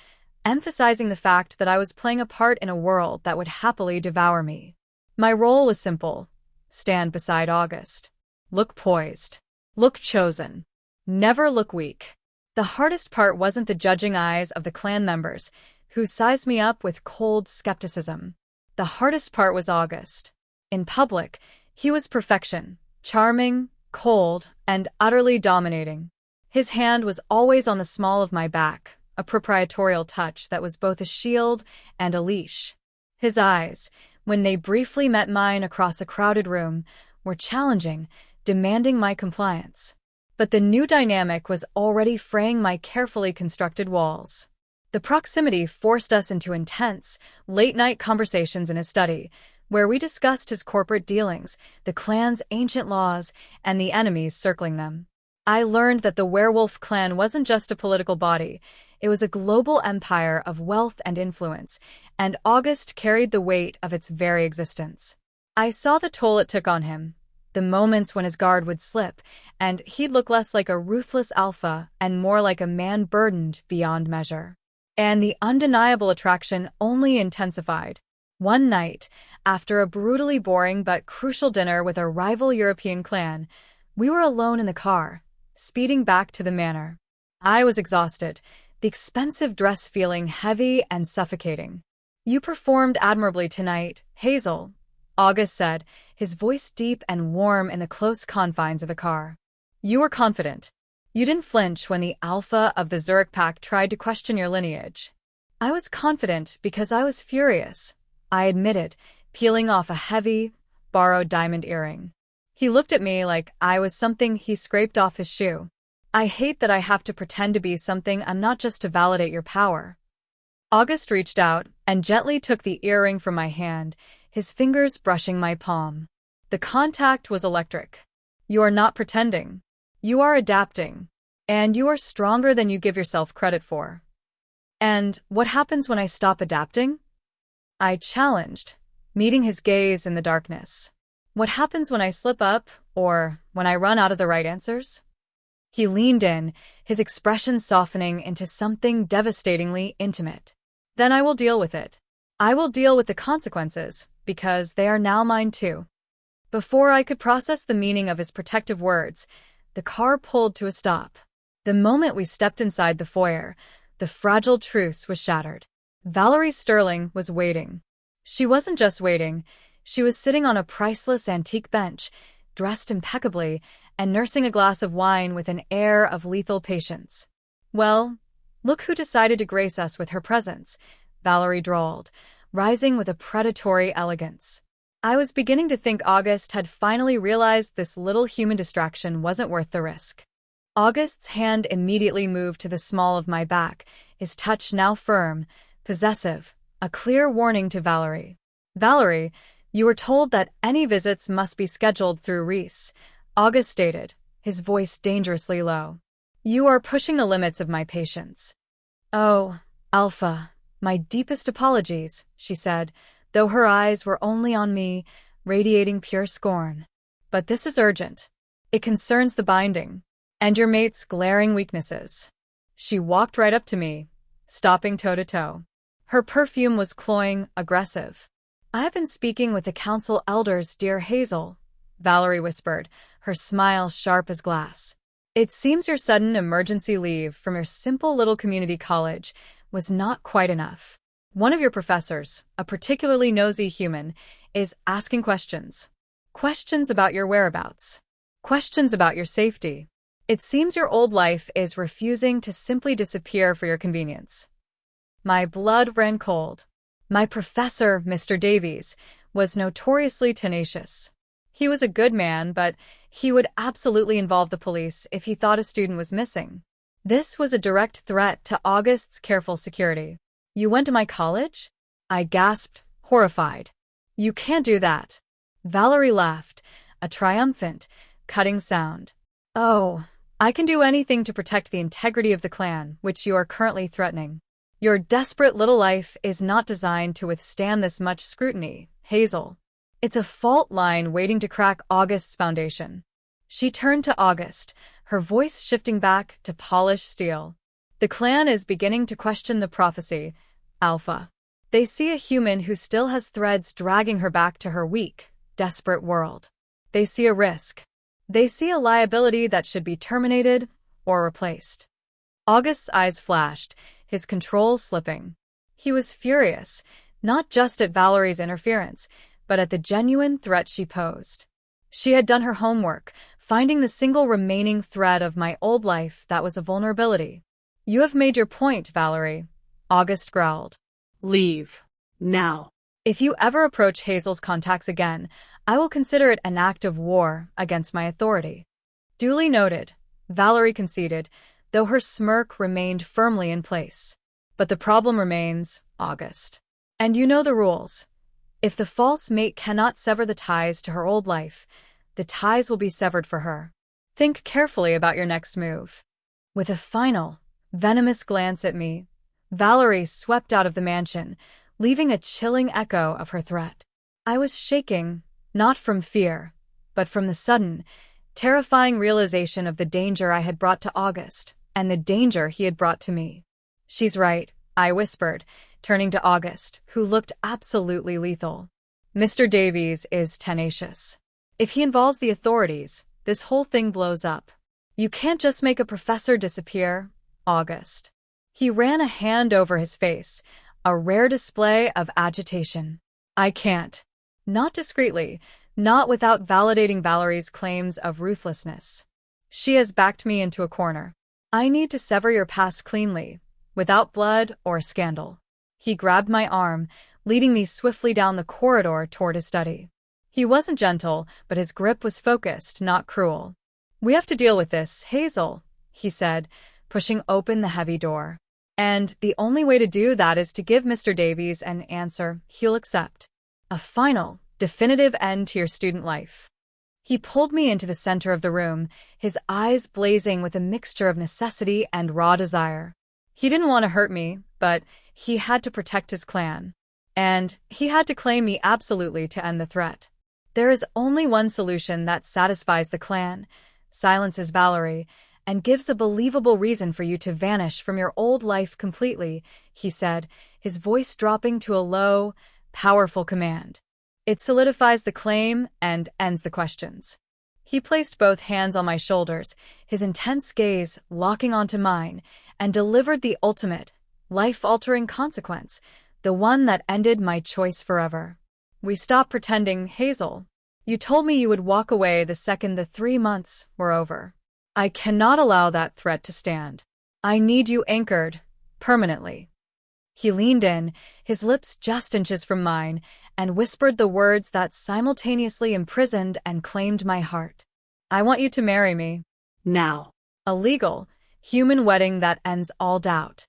emphasizing the fact that I was playing a part in a world that would happily devour me. My role was simple: stand beside August. Look poised. Look chosen. Never look weak. The hardest part wasn't the judging eyes of the clan members, who sized me up with cold skepticism. The hardest part was August. In public, he was perfection, charming, cold, and utterly dominating. His hand was always on the small of my back, a proprietorial touch that was both a shield and a leash. His eyes, when they briefly met mine across a crowded room, were challenging, demanding my compliance. But the new dynamic was already fraying my carefully constructed walls. The proximity forced us into intense, late-night conversations in his study, where we discussed his corporate dealings, the clan's ancient laws, and the enemies circling them. I learned that the Werewolf clan wasn't just a political body, it was a global empire of wealth and influence, and August carried the weight of its very existence. I saw the toll it took on him, the moments when his guard would slip, and he'd look less like a ruthless alpha and more like a man burdened beyond measure. And the undeniable attraction only intensified. One night, after a brutally boring but crucial dinner with a rival European clan, we were alone in the car, speeding back to the manor. I was exhausted, the expensive dress feeling heavy and suffocating. "You performed admirably tonight, Hazel," August said, his voice deep and warm in the close confines of the car. "You were confident. You didn't flinch when the alpha of the Zurich pack tried to question your lineage." "I was confident because I was furious," I admitted, peeling off a heavy, borrowed diamond earring. He looked at me like I was something he scraped off his shoe. "I hate that I have to pretend to be something I'm not just to validate your power." August reached out and gently took the earring from my hand, his fingers brushing my palm. The contact was electric. "You are not pretending. You are adapting. And you are stronger than you give yourself credit for." "And what happens when I stop adapting?" I challenged, meeting his gaze in the darkness. "What happens when I slip up, or when I run out of the right answers?" He leaned in, his expression softening into something devastatingly intimate. "Then I will deal with it. I will deal with the consequences, because they are now mine too." Before I could process the meaning of his protective words, the car pulled to a stop. The moment we stepped inside the foyer, the fragile truce was shattered. Valerie Sterling was waiting. She wasn't just waiting, she was sitting on a priceless antique bench, dressed impeccably, and nursing a glass of wine with an air of lethal patience. "Well, look who decided to grace us with her presence," Valerie drawled, rising with a predatory elegance. I was beginning to think August had finally realized this little human distraction wasn't worth the risk. August's hand immediately moved to the small of my back, his touch now firm, possessive, a clear warning to Valerie. "Valerie, you were told that any visits must be scheduled through Reese," August stated, his voice dangerously low. "You are pushing the limits of my patience." "Oh, Alpha, my deepest apologies," she said, though her eyes were only on me, radiating pure scorn. "But this is urgent. It concerns the binding, and your mate's glaring weaknesses." She walked right up to me, stopping toe-to-toe. Her perfume was cloying, aggressive. "I have been speaking with the council elders, dear Hazel," Valerie whispered, her smile sharp as glass. "It seems your sudden emergency leave from your simple little community college was not quite enough. One of your professors, a particularly nosy human, is asking questions. Questions about your whereabouts. Questions about your safety. It seems your old life is refusing to simply disappear for your convenience." My blood ran cold. My professor, Mr. Davies, was notoriously tenacious. He was a good man, but He would absolutely involve the police if he thought a student was missing. This was a direct threat to August's careful security. "You went to my college?" I gasped, horrified. "You can't do that." Valerie laughed, a triumphant, cutting sound. "Oh, I can do anything to protect the integrity of the clan, which you are currently threatening. Your desperate little life is not designed to withstand this much scrutiny, Hazel. It's a fault line waiting to crack August's foundation." She turned to August, her voice shifting back to polished steel. "The clan is beginning to question the prophecy, Alpha. They see a human who still has threads dragging her back to her weak, desperate world. They see a risk. They see a liability that should be terminated or replaced." August's eyes flashed, his control slipping. He was furious, not just at Valerie's interference, but at the genuine threat she posed. She had done her homework, finding the single remaining thread of my old life that was a vulnerability. "You have made your point, Valerie," August growled. Leave. Now. "If you ever approach Hazel's contacts again, I will consider it an act of war against my authority." "Duly noted," Valerie conceded, though her smirk remained firmly in place. "But the problem remains, August. And you know the rules. If the false mate cannot sever the ties to her old life, the ties will be severed for her. Think carefully about your next move." With a final, venomous glance at me, Valerie swept out of the mansion, leaving a chilling echo of her threat. I was shaking, not from fear, but from the sudden, terrifying realization of the danger I had brought to August, and the danger he had brought to me. "She's right," I whispered, turning to August, who looked absolutely lethal. "Mr. Davies is tenacious. If he involves the authorities, this whole thing blows up. You can't just make a professor disappear, August." He ran a hand over his face, a rare display of agitation. "I can't." Not discreetly, not without validating Valerie's claims of ruthlessness. "She has backed me into a corner. I need to sever your past cleanly, without blood or scandal." He grabbed my arm, leading me swiftly down the corridor toward his study. He wasn't gentle, but his grip was focused, not cruel. "We have to deal with this, Hazel," he said, pushing open the heavy door. "And the only way to do that is to give Mr. Davies an answer he'll accept. A final, definitive end to your student life." He pulled me into the center of the room, his eyes blazing with a mixture of necessity and raw desire. He didn't want to hurt me, but he had to protect his clan. And he had to claim me absolutely to end the threat. "There is only one solution that satisfies the clan, silences Valerie, and gives a believable reason for you to vanish from your old life completely," he said, his voice dropping to a low, powerful command. "It solidifies the claim and ends the questions." He placed both hands on my shoulders, his intense gaze locking onto mine, and delivered the ultimate, life-altering consequence, the one that ended my choice forever. "We stopped pretending, Hazel. You told me you would walk away the second the 3 months were over. I cannot allow that threat to stand. I need you anchored, permanently." He leaned in, his lips just inches from mine, and whispered the words that simultaneously imprisoned and claimed my heart. "I want you to marry me." Now. A legal, human wedding that ends all doubt.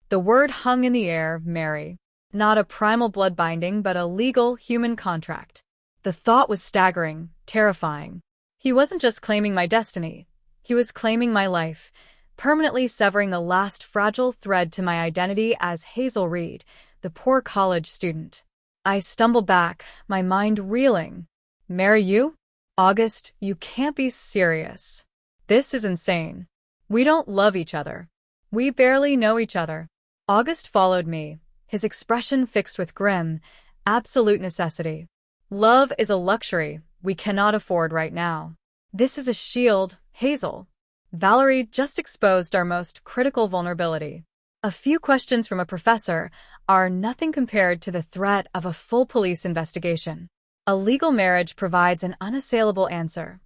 The word hung in the air, marry. Not a primal blood binding, but a legal, human contract. The thought was staggering, terrifying. He wasn't just claiming my destiny. He was claiming my life, permanently severing the last fragile thread to my identity as Hazel Reed, the poor college student. I stumbled back, my mind reeling. "Marry you? August, you can't be serious. This is insane. We don't love each other. We barely know each other." August followed me, his expression fixed with grim, absolute necessity. "Love is a luxury we cannot afford right now. This is a shield, Hazel." Valerie just exposed our most critical vulnerability. A few questions from a professor are nothing compared to the threat of a full police investigation. A legal marriage provides an unassailable answer.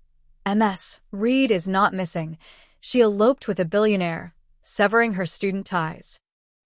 Ms. Reed is not missing. She eloped with a billionaire, severing her student ties.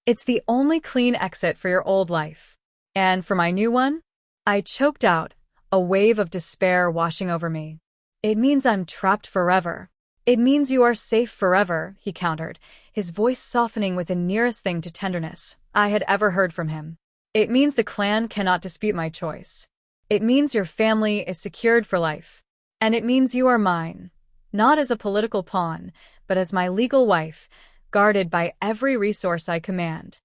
It's the only clean exit for your old life. And for my new one? I choked out, a wave of despair washing over me. It means I'm trapped forever. It means you are safe forever, he countered, his voice softening with the nearest thing to tenderness I had ever heard from him. It means the clan cannot dispute my choice. It means your family is secured for life. And it means you are mine, not as a political pawn, but as my legal wife, guarded by every resource I command.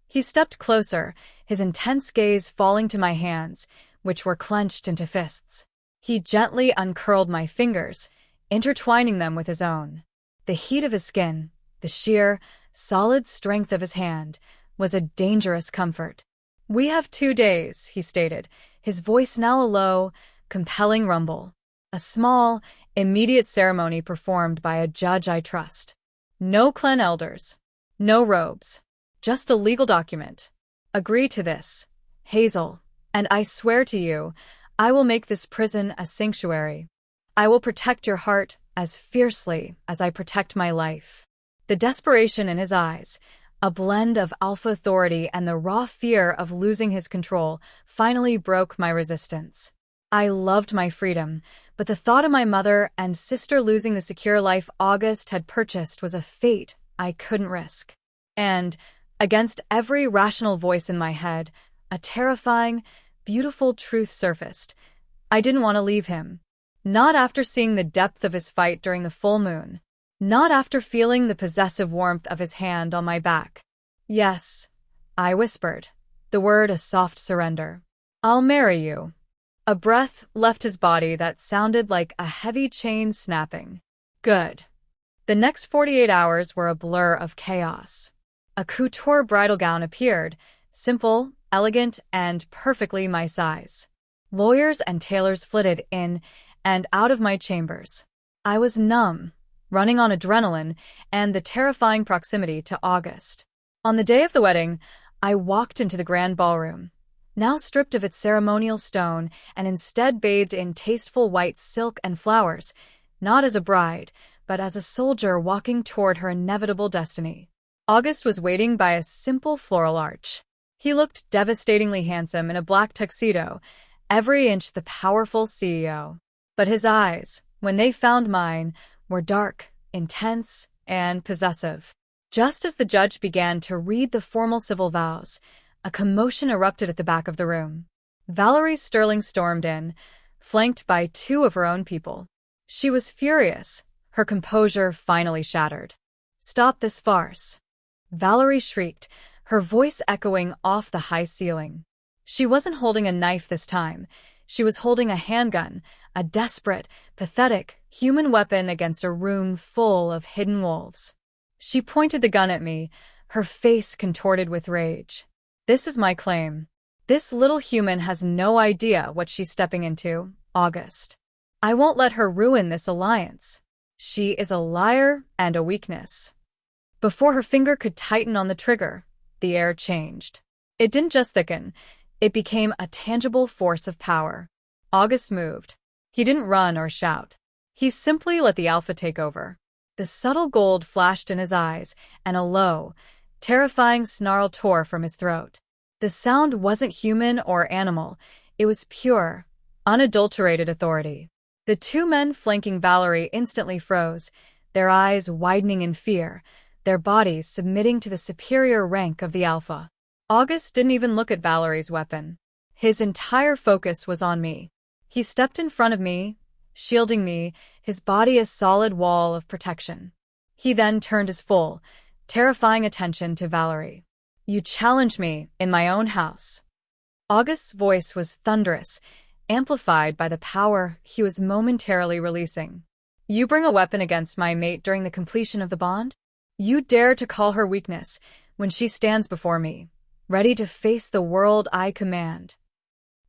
He stepped closer, his intense gaze falling to my hands, which were clenched into fists. He gently uncurled my fingers, intertwining them with his own. The heat of his skin, the sheer, solid strength of his hand, was a dangerous comfort. We have 2 days, he stated, his voice now a low, compelling rumble. A small, immediate ceremony performed by a judge I trust. No clan elders. No robes. Just a legal document. Agree to this, Hazel, and I swear to you, I will make this prison a sanctuary. I will protect your heart as fiercely as I protect my life. The desperation in his eyes, a blend of alpha authority and the raw fear of losing his control, finally broke my resistance. I loved my freedom, but the thought of my mother and sister losing the secure life August had purchased was a fate I couldn't risk. And, against every rational voice in my head, a terrifying, beautiful truth surfaced. I didn't want to leave him. Not after seeing the depth of his fight during the full moon. Not after feeling the possessive warmth of his hand on my back. Yes, I whispered, the word a soft surrender. I'll marry you. A breath left his body that sounded like a heavy chain snapping. Good. The next 48 hours were a blur of chaos. A couture bridal gown appeared, simple, elegant, and perfectly my size. Lawyers and tailors flitted in and out of my chambers. I was numb, running on adrenaline and the terrifying proximity to August. On the day of the wedding, I walked into the grand ballroom, now stripped of its ceremonial stone and instead bathed in tasteful white silk and flowers, not as a bride, but as a soldier walking toward her inevitable destiny. August was waiting by a simple floral arch. He looked devastatingly handsome in a black tuxedo, every inch the powerful CEO. But his eyes, when they found mine, were dark, intense, and possessive. Just as the judge began to read the formal civil vows, a commotion erupted at the back of the room. Valerie Sterling stormed in, flanked by 2 of her own people. She was furious, her composure finally shattered. Stop this farce. Valerie shrieked, her voice echoing off the high ceiling. She wasn't holding a knife this time. She was holding a handgun, a desperate, pathetic, human weapon against a room full of hidden wolves. She pointed the gun at me, her face contorted with rage. This is my claim. This little human has no idea what she's stepping into, August. I won't let her ruin this alliance. She is a liar and a weakness. Before her finger could tighten on the trigger, the air changed. It didn't just thicken, it became a tangible force of power. August moved. He didn't run or shout. He simply let the alpha take over. The subtle gold flashed in his eyes, and a low, terrifying snarl tore from his throat. The sound wasn't human or animal, it was pure, unadulterated authority. The 2 men flanking Valerie instantly froze, their eyes widening in fear, their bodies submitting to the superior rank of the alpha. August didn't even look at Valerie's weapon. His entire focus was on me. He stepped in front of me, shielding me, his body a solid wall of protection. He then turned his full, terrifying attention to Valerie. You challenged me in my own house. August's voice was thunderous, amplified by the power he was momentarily releasing. You bring a weapon against my mate during the completion of the bond? You dare to call her weakness when she stands before me, ready to face the world I command.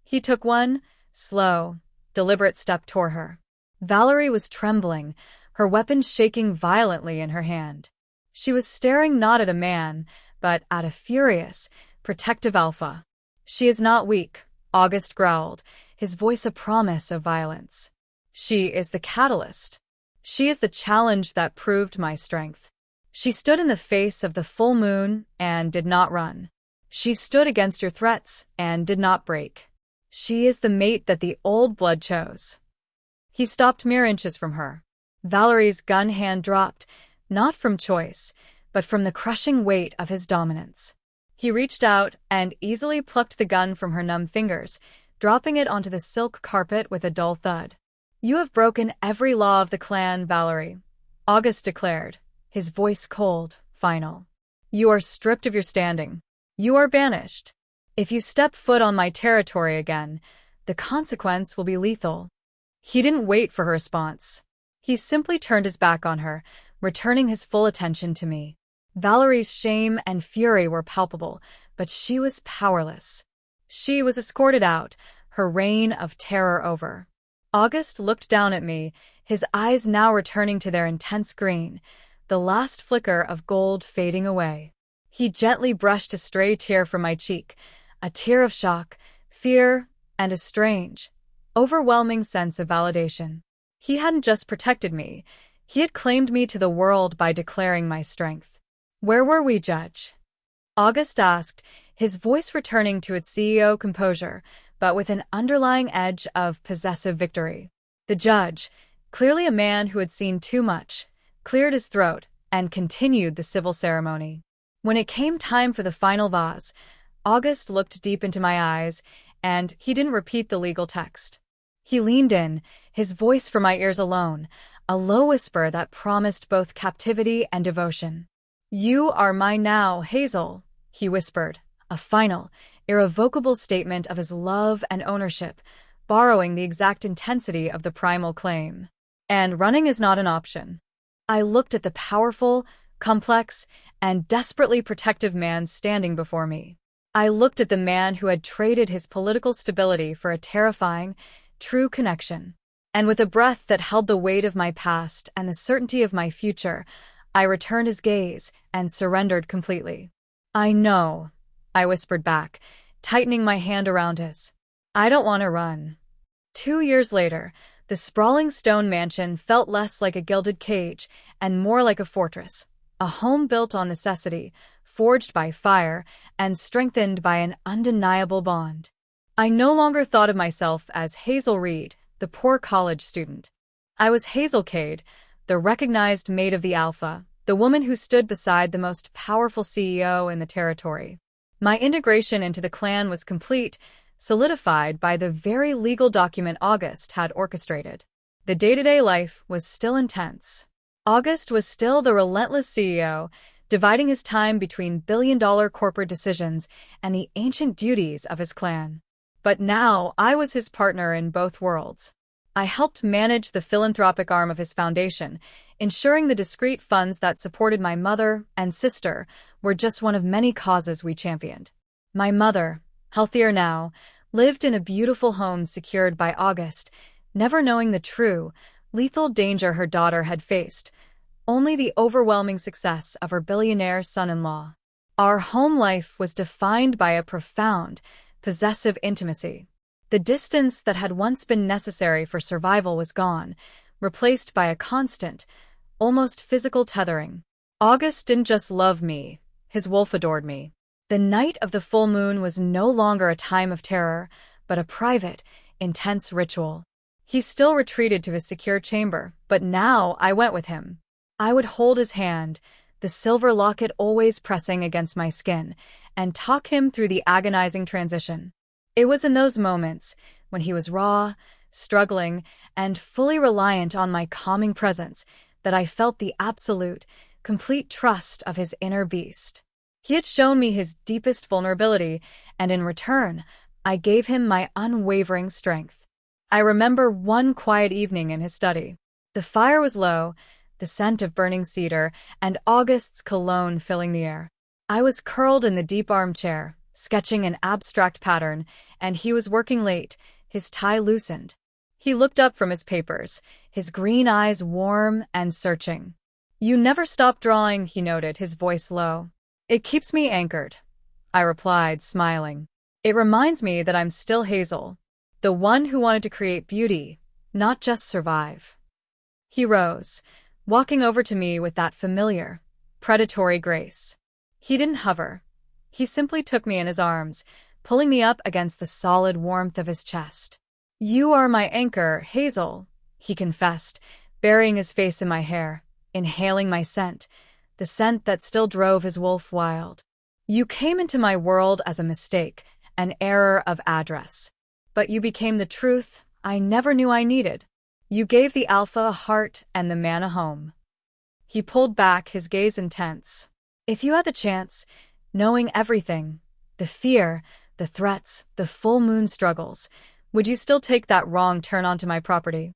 He took one, slow, deliberate step toward her. Valerie was trembling, her weapon shaking violently in her hand. She was staring not at a man, but at a furious, protective alpha. She is not weak, August growled, his voice a promise of violence. She is the catalyst. She is the challenge that proved my strength. She stood in the face of the full moon and did not run. She stood against your threats and did not break. She is the mate that the old blood chose. He stopped mere inches from her. Valerie's gun hand dropped, not from choice, but from the crushing weight of his dominance. He reached out and easily plucked the gun from her numb fingers, dropping it onto the silk carpet with a dull thud. "You have broken every law of the clan, Valerie," August declared, his voice cold, final. "You are stripped of your standing. You are banished. If you step foot on my territory again, the consequence will be lethal." He didn't wait for her response. He simply turned his back on her, returning his full attention to me. Valerie's shame and fury were palpable, but she was powerless. She was escorted out, her reign of terror over. August looked down at me, his eyes now returning to their intense green, the last flicker of gold fading away. He gently brushed a stray tear from my cheek, a tear of shock, fear, and a strange, overwhelming sense of validation. He hadn't just protected me, he had claimed me to the world by declaring my strength. "Where were we, Judge?" August asked, his voice returning to its CEO composure, but with an underlying edge of possessive victory. The judge, clearly a man who had seen too much, cleared his throat and continued the civil ceremony. When it came time for the final vase, August looked deep into my eyes, and he didn't repeat the legal text. He leaned in, his voice for my ears alone, a low whisper that promised both captivity and devotion. "You are mine now, Hazel," he whispered, a final, irrevocable statement of his love and ownership, borrowing the exact intensity of the primal claim. "And running is not an option." I looked at the powerful, complex, and desperately protective man standing before me. I looked at the man who had traded his political stability for a terrifying, true connection. And with a breath that held the weight of my past and the certainty of my future, I returned his gaze and surrendered completely. "I know," I whispered back, tightening my hand around his. "I don't want to run." 2 years later, the sprawling stone mansion felt less like a gilded cage and more like a fortress, a home built on necessity, forged by fire, and strengthened by an undeniable bond. I no longer thought of myself as Hazel Reed, the poor college student. I was Hazel Cade, the recognized mate of the Alpha, the woman who stood beside the most powerful CEO in the territory. My integration into the clan was complete, solidified by the very legal document August had orchestrated. The day-to-day life was still intense. August was still the relentless CEO, dividing his time between billion-dollar corporate decisions and the ancient duties of his clan. But now I was his partner in both worlds. I helped manage the philanthropic arm of his foundation, ensuring the discreet funds that supported my mother and sister were just one of many causes we championed. My mother, healthier now, lived in a beautiful home secured by August, never knowing the true, lethal danger her daughter had faced, only the overwhelming success of her billionaire son-in-law. Our home life was defined by a profound, possessive intimacy. The distance that had once been necessary for survival was gone, replaced by a constant, almost physical tethering. August didn't just love me, his wolf adored me. The night of the full moon was no longer a time of terror, but a private, intense ritual. He still retreated to his secure chamber, but now I went with him. I would hold his hand, the silver locket always pressing against my skin, and talk him through the agonizing transition. It was in those moments, when he was raw, struggling, and fully reliant on my calming presence, that I felt the absolute, complete trust of his inner beast. He had shown me his deepest vulnerability, and in return, I gave him my unwavering strength. I remember one quiet evening in his study. The fire was low, the scent of burning cedar, and August's cologne filling the air. I was curled in the deep armchair, sketching an abstract pattern, and he was working late, his tie loosened. He looked up from his papers, his green eyes warm and searching. "You never stop drawing," he noted, his voice low. "It keeps me anchored," I replied, smiling. "It reminds me that I'm still Hazel, the one who wanted to create beauty, not just survive." He rose, walking over to me with that familiar, predatory grace. He didn't hover. He simply took me in his arms, pulling me up against the solid warmth of his chest. "You are my anchor, Hazel," he confessed, burying his face in my hair, inhaling my scent, the scent that still drove his wolf wild. You came into my world as a mistake, an error of address. But you became the truth I never knew I needed. You gave the alpha a heart and the man a home. He pulled back, his gaze intense. If you had the chance, knowing everything, the fear, the threats, the full moon struggles, would you still take that wrong turn onto my property?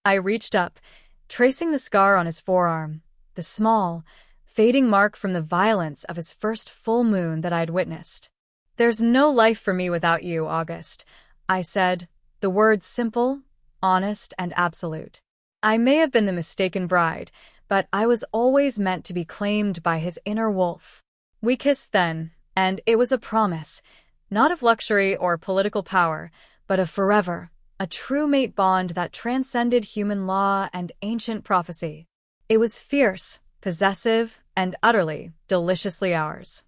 I reached up, tracing the scar on his forearm, the small, fading mark from the violence of his first full moon that I'd witnessed. There's no life for me without you, August, I said, the words simple, honest, and absolute. I may have been the mistaken bride, but I was always meant to be claimed by his inner wolf. We kissed then, and it was a promise, not of luxury or political power, but of forever, a true mate bond that transcended human law and ancient prophecy. It was fierce, possessive, and utterly, deliciously ours.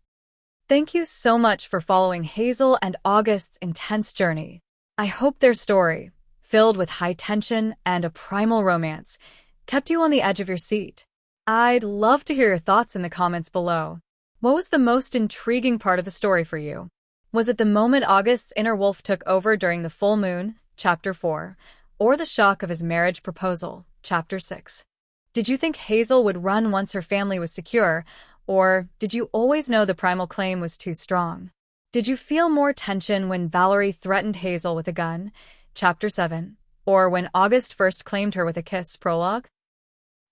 Thank you so much for following Hazel and August's intense journey. I hope their story, filled with high tension and a primal romance, kept you on the edge of your seat. I'd love to hear your thoughts in the comments below. What was the most intriguing part of the story for you? Was it the moment August's inner wolf took over during the full moon, Chapter 4, or the shock of his marriage proposal, Chapter 6? Did you think Hazel would run once her family was secure, or did you always know the primal claim was too strong? Did you feel more tension when Valerie threatened Hazel with a gun, Chapter 7, or when August first claimed her with a kiss, Prologue?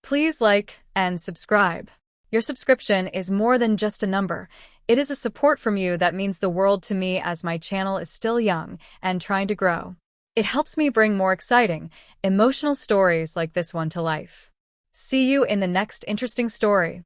Please like and subscribe. Your subscription is more than just a number. It is a support from you that means the world to me as my channel is still young and trying to grow. It helps me bring more exciting, emotional stories like this one to life. See you in the next interesting story.